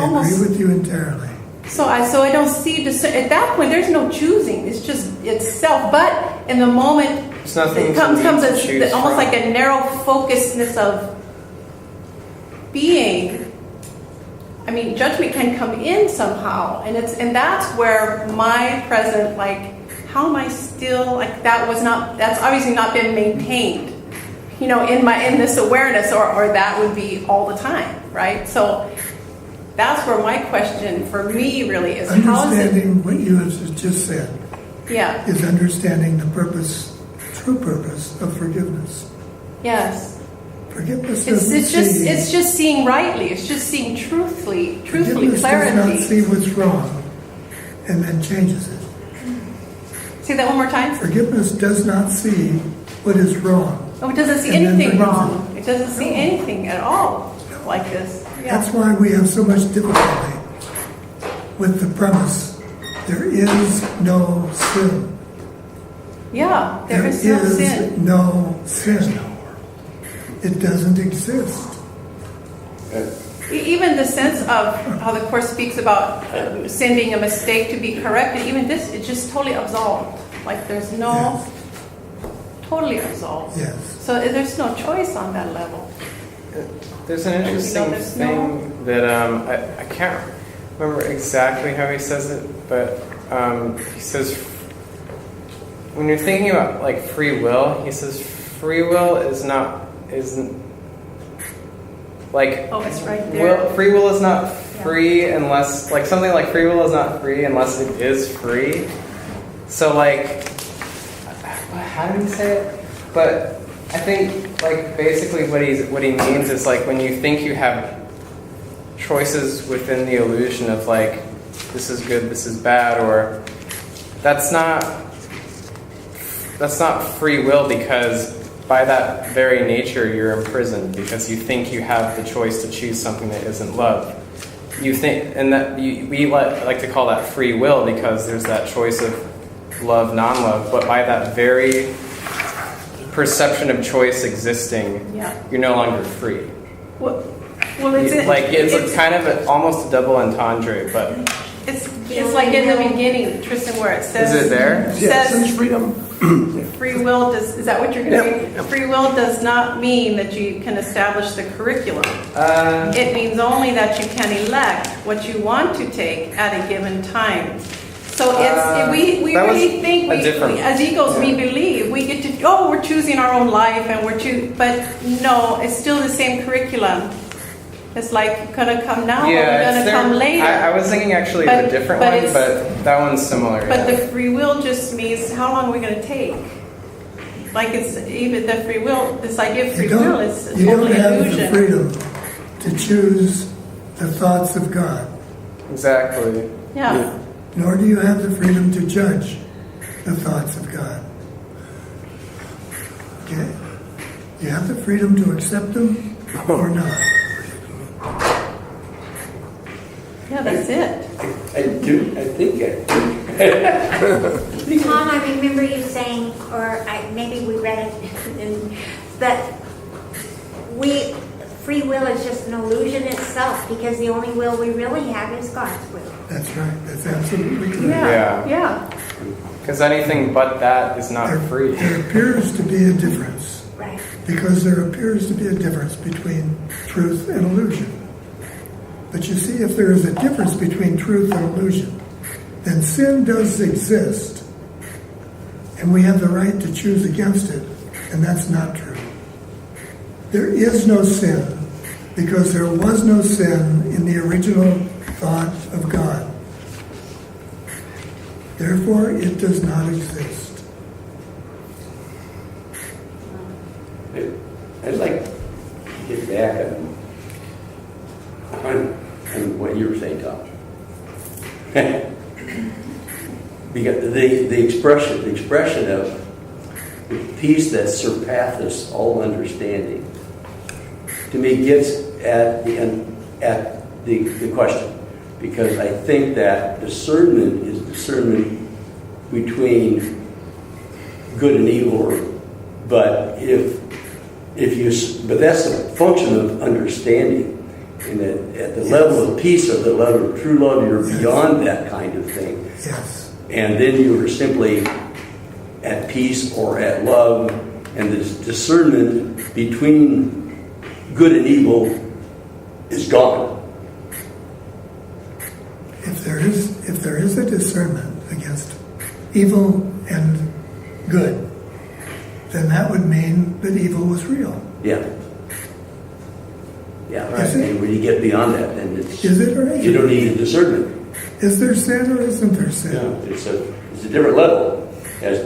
agree with you entirely. So I don't see, at that point, there's no choosing. It's just itself. But in the moment, it comes almost like a narrow focusedness of being. I mean, judgment can come in somehow, and that's where my present, like, how am I still, like, that's obviously not been maintained, in this awareness, or that would be all the time, right? So that's where my question for me really is, how is it? Understanding what you have just said is understanding the true purpose of forgiveness. Yes. Forgiveness It's just seeing rightly. It's just seeing truthfully, forgiveness clarity. does not see what's wrong and then changes it. Say that one more time. Forgiveness does not see what is wrong. Oh, it doesn't see anything wrong. It doesn't see anything at all like this. Yeah. That's why we have so much difficulty with the premise, there is no sin. Yeah, there is no sin. No sin. It doesn't exist. Even the sense of how the Course speaks about sin being a mistake to be corrected, even this, it's just totally absolved. Like there's no, totally absolved. Yes. So there's no choice on that level. There's an interesting there's thing that I can't remember exactly how he says it, but he says when you're thinking about like free will, he says free will isn't like Oh, it's right there. free will is not free unless like something like free will is not free unless it is free. So like, how do you say it? But I think like basically what he means is like when you think you have choices within the illusion of like this is good, this is bad, or that's not free will, because by that very nature you're imprisoned because you think you have the choice to choose something that isn't love. You think, and that we like to call that free will because there's that choice of love, non-love, but by that very perception of choice existing, you're no longer free. Well, it's kind of almost a double entendre, but it's like in the beginning, Tristan, where it says, is it there? Says freedom. Free will is that what you're going to say? Free will does not mean that you can establish the curriculum. It means only that you can elect what you want to take at a given time. So we really think we as egos we believe we get to we're choosing our own life and but no, it's still the same curriculum. It's like gonna come now or gonna come later. I was thinking actually of a different one, but that one's similar. But the free will just means how long are we gonna take? Like it's even the free will. This idea of free will is you totally don't have illusion. the freedom to choose the thoughts of God. Exactly. Yeah. Nor do you have the freedom to judge the thoughts of God. Okay? You have the freedom to accept them or not. Yeah, that's it. I think Tom, I remember you saying, or maybe we read it, that free will is just an illusion itself, because the only will we really have is God's will. That's right. That's absolutely correct. Yeah. Because anything but that is not free. There appears to be a difference. Right. Because there appears to be a difference between truth and illusion. But you see, if there is a difference between truth and illusion, then sin does exist, and we have the right to choose against it, and that's not true. There is no sin, because there was no sin in the original thought of God. Therefore, it does not exist. I'd like to get back on what you were saying, Tom. Because the expression of the peace that surpasseth all understanding, to me gets at the question, because I think that discernment is discernment between good and evil, but that's a function of understanding. And at the level of peace or the level of true love, you're beyond that kind of thing. Yes. And then you are simply at peace or at love, and this discernment between good and evil is gone. If there is a discernment against evil and good, then that would mean that evil was real. Yeah. Yeah, right. And when you get beyond that, then is it or isn't you don't need a discernment. Is there sin or isn't there sin? Yeah, it's a different level, as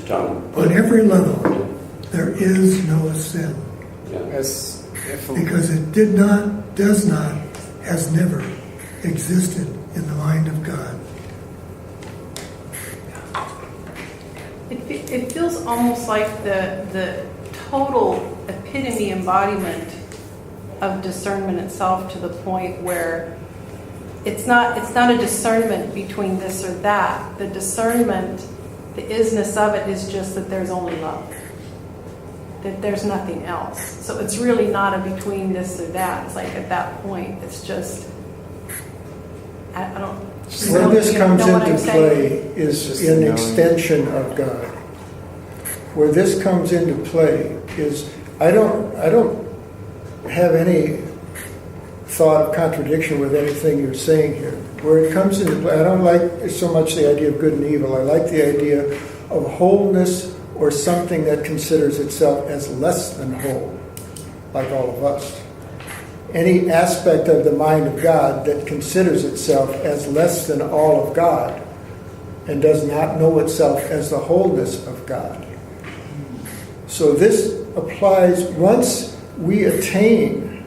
Tom put On it. every level, there is no sin. Yeah. Because it did not, does not, has never existed in the mind of God. It feels almost like the total epitome embodiment of discernment itself, to the point where it's not a discernment between this or that. The discernment, the isness of it is just that there's only love. that there's nothing else. So it's really not a between this or that. It's like at that point, it's just, I don't. Where this comes know what I'm into saying? play is in extension of God. Where this comes into play is, I don't have any thought of contradiction with anything you're saying here. Where it comes into play, I don't like so much the idea of good and evil. I like the idea of wholeness, or something that considers itself as less than whole, like all of us. Any aspect of the mind of God that considers itself as less than all of God and does not know itself as the wholeness of God. So this applies once we attain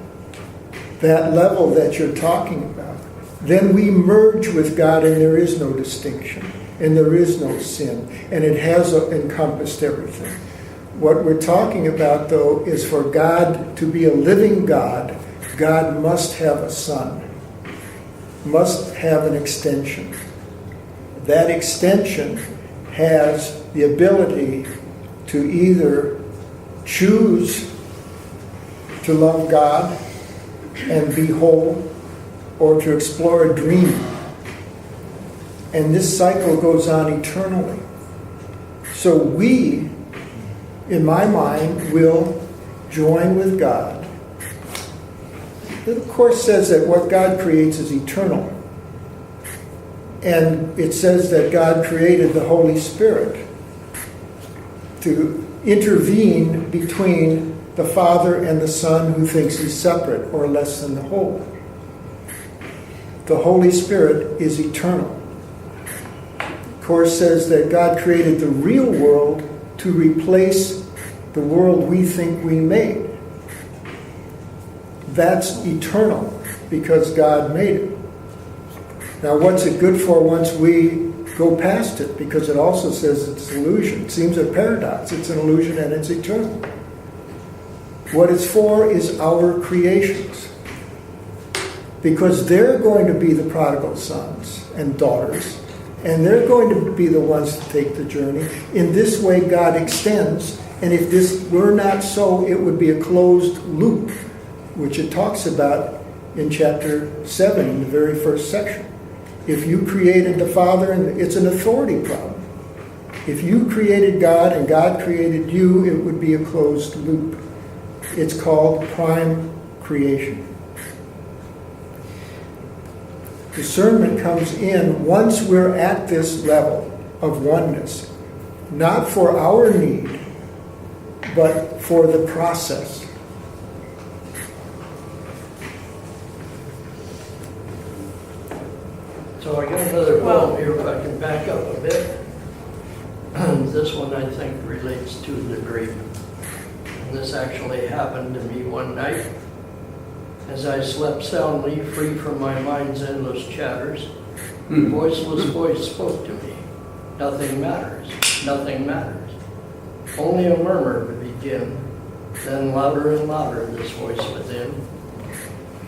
that level that you're talking about, then we merge with God and there is no distinction. And there is no sin, and it has encompassed everything. What we're talking about, though, is for God to be a living God, God must have a son, must have an extension. That extension has the ability to either choose to love God and be whole, or to explore a dream. And this cycle goes on eternally. So we, in my mind, will join with God. It, of course, says that what God creates is eternal. And it says that God created the Holy Spirit to intervene between the Father and the Son who thinks he's separate or less than the whole. The Holy Spirit is eternal. Course says that God created the real world to replace the world we think we made. That's eternal because God made it. Now, what's it good for once we go past it? Because it also says it's an illusion. It seems a paradox. It's an illusion and it's eternal. What it's for is our creations. Because they're going to be the prodigal sons and daughters. And they're going to be the ones to take the journey. In this way, God extends. And if this were not so, it would be a closed loop, which it talks about in chapter 7, in the very first section. If you created the Father, and it's an authority problem. If you created God and God created you, it would be a closed loop. It's called prime creation. Discernment comes in once we're at this level of oneness, not for our need, but for the process. So I got another poem here, if I can back up a bit. This one I think relates to the dream. And this actually happened to me one night. As I slept soundly, free from my mind's endless chatters, a voiceless voice spoke to me. Nothing matters, nothing matters. Only a murmur would begin, then louder and louder this voice within.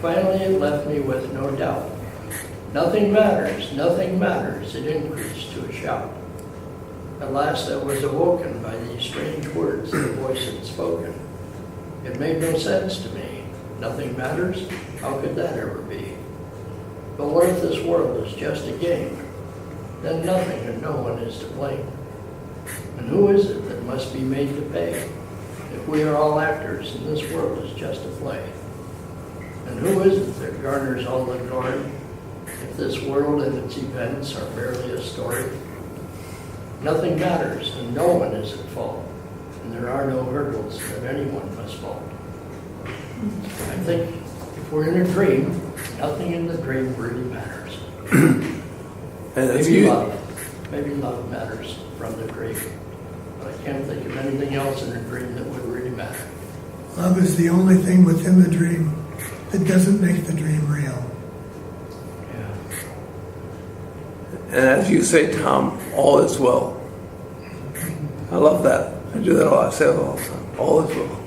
Finally it left me with no doubt. Nothing matters, nothing matters, it increased to a shout. At last I was awoken by these strange words the voice had spoken. It made no sense to me. Nothing matters? How could that ever be? But what if this world is just a game? Then nothing and no one is to blame. And who is it that must be made to pay? If we are all actors and this world is just a play. And who is it that garners all the glory? If this world and its events are merely a story. Nothing matters and no one is at fault. And there are no hurdles that anyone must vault. I think if we're in a dream, nothing in the dream really matters. Maybe love matters from the dream. But I can't think of anything else in a dream that would really matter. Love is the only thing within the dream that doesn't make the dream real. Yeah. And as you say, Tom, all is well. I love that. I do that a lot. I say it all the time. All is well.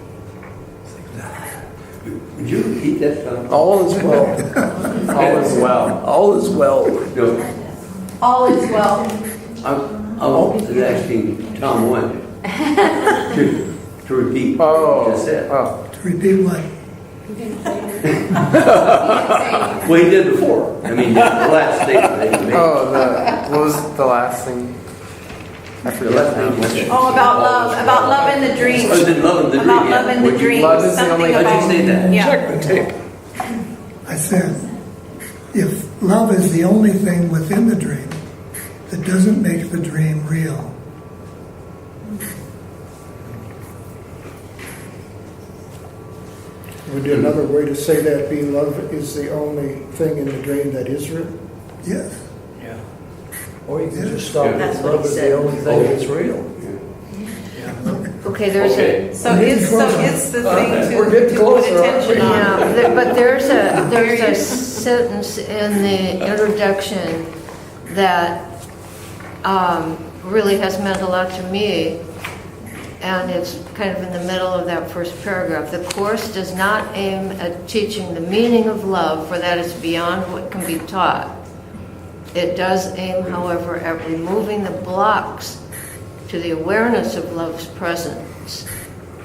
Would you repeat that, Tom? All is well. All is well. All is well. No, All is well. I'm asking Tom one. to repeat what you just said. Oh. To repeat what? Well, he did before. I mean, the last statement that he made. Oh, what was the last thing? I forget now. Oh, about love in the dream. Oh, did love in the dream. About yeah. love in the Would you- dream. Love is the Something only- How'd about- you say that? Yeah. Check the tape. I said, if love is the only thing within the dream that doesn't make the dream real, Would another way to say that be love is the only thing in the dream that is real? yes. Yeah. Or you can Yeah. just stop That's with what love he is the said. only thing that's real. Okay, there's Okay. a, So it's the thing We're to getting put closer, aren't attention we? on. but there's a sentence in the introduction that really has meant a lot to me, and it's kind of in the middle of that first paragraph. The Course does not aim at teaching the meaning of love, for that is beyond what can be taught. It does aim, however, at removing the blocks to the awareness of love's presence,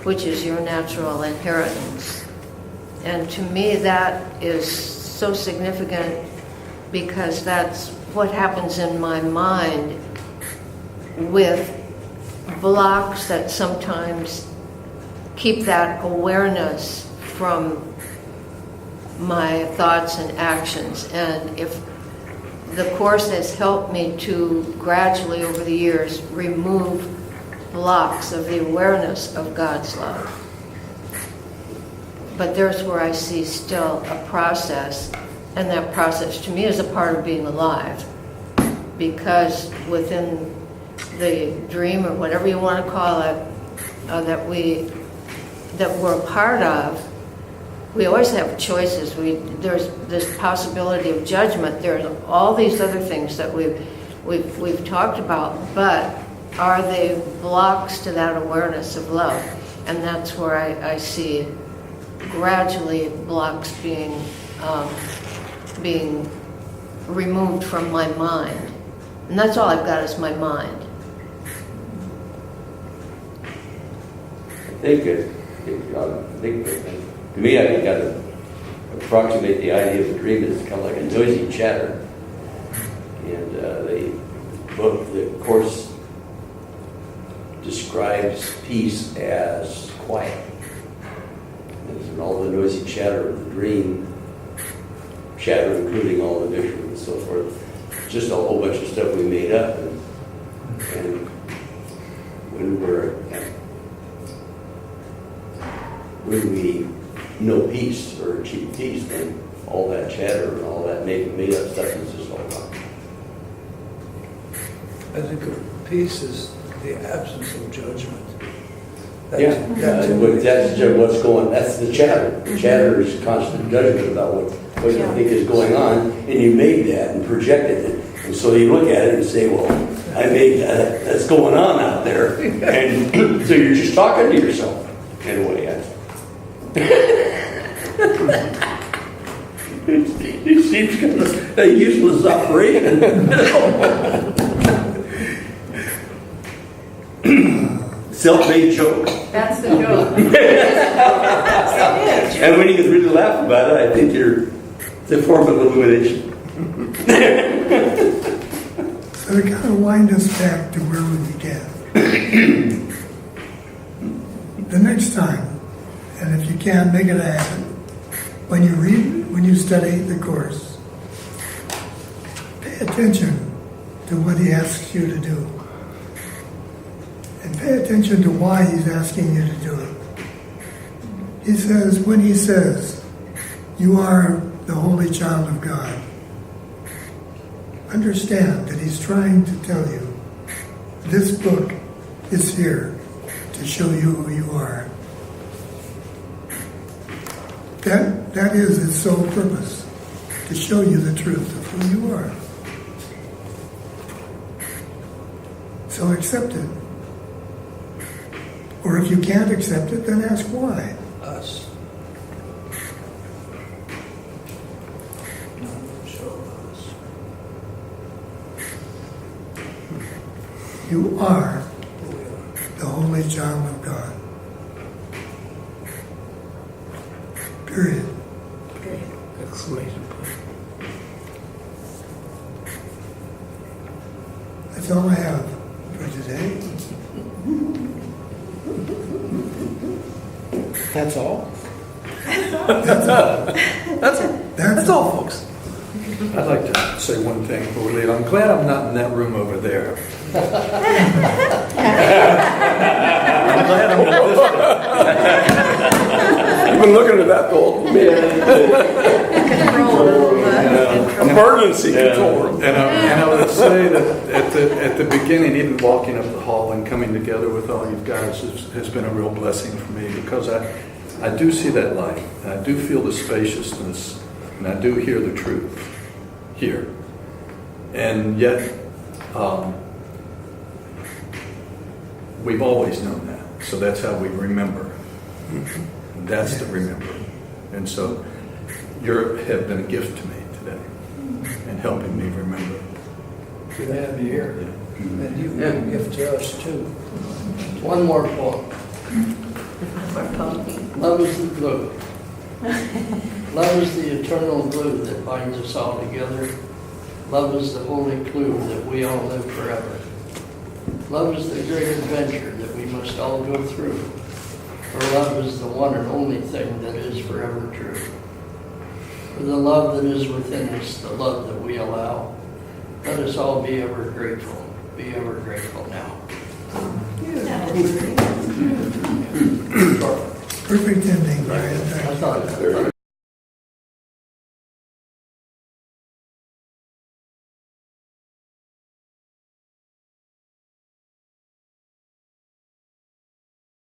which is your natural inheritance. And to me, that is so significant because that's what happens in my mind with blocks that sometimes keep that awareness from my thoughts and actions. And if the Course has helped me to gradually over the years remove blocks of the awareness of God's love. But there's where I see still a process, and that process to me is a part of being alive, because within the dream or whatever you want to call it that we're a part of, we always have choices. There's this possibility of judgment. There's all these other things that we've talked about, but are they blocks to that awareness of love? And that's where I see gradually blocks being removed from my mind, and that's all I've got is my mind. I think to me, I think I approximate the idea of a dream as kind of like a noisy chatter. And the Course describes peace as quiet. And all the noisy chatter of the dream, chatter including all the vision and so forth, just a whole bunch of stuff we made up. And when we know peace or achieve peace, then all that chatter and all that made up stuff is just all gone. I think of peace as the absence of judgment. That's what's going. That's the chatter. The chatter is constant judgment about what you think is going on, and you made that and projected it, and so you look at it and say, "Well, I made that. That's going on out there," and so you're just talking to yourself in a way. It seems kind of a useless operation. Self-made joke. That's the joke. And when you can really laugh about it, I think it's a form of illumination. So to kind of wind us back to where we began. The next time, and if you can, make it a habit, when you study the Course, pay attention to what he asks you to do. And pay attention to why he's asking you to do it. When he says, you are the holy child of God, understand that he's trying to tell you, this book is here to show you who you are. That is its sole purpose, to show you the truth of who you are. So accept it. Or if you can't accept it, then ask why. Us. No, show us. You are the holy child of God. Period. Exclamation point. That's all I have for today. That's all? That's all, folks. I'd like to say one thing before we leave. I'm glad I'm not in that room over there. I'm glad I'm in this room. You've been looking at that the whole meeting. Emergency control room. And I would say that at the beginning, even walking up the hall and coming together with all you guys has been a real blessing for me, because I do see that light. And I do feel the spaciousness, and I do hear the truth here. And yet, we've always known that. So that's how we remember. That's the remember. And so you have been a gift to me today in helping me remember. Good to have you here. And you've been a gift to us too. One more quote. Love is the glue. Love is the eternal glue that binds us all together. Love is the holy clue that we all live forever. Love is the great adventure that we must all go through. For love is the one and only thing that is forever true. For the love that is within us, the love that we allow, let us all be ever grateful. Be ever grateful now. perfect ending, Brian. I thought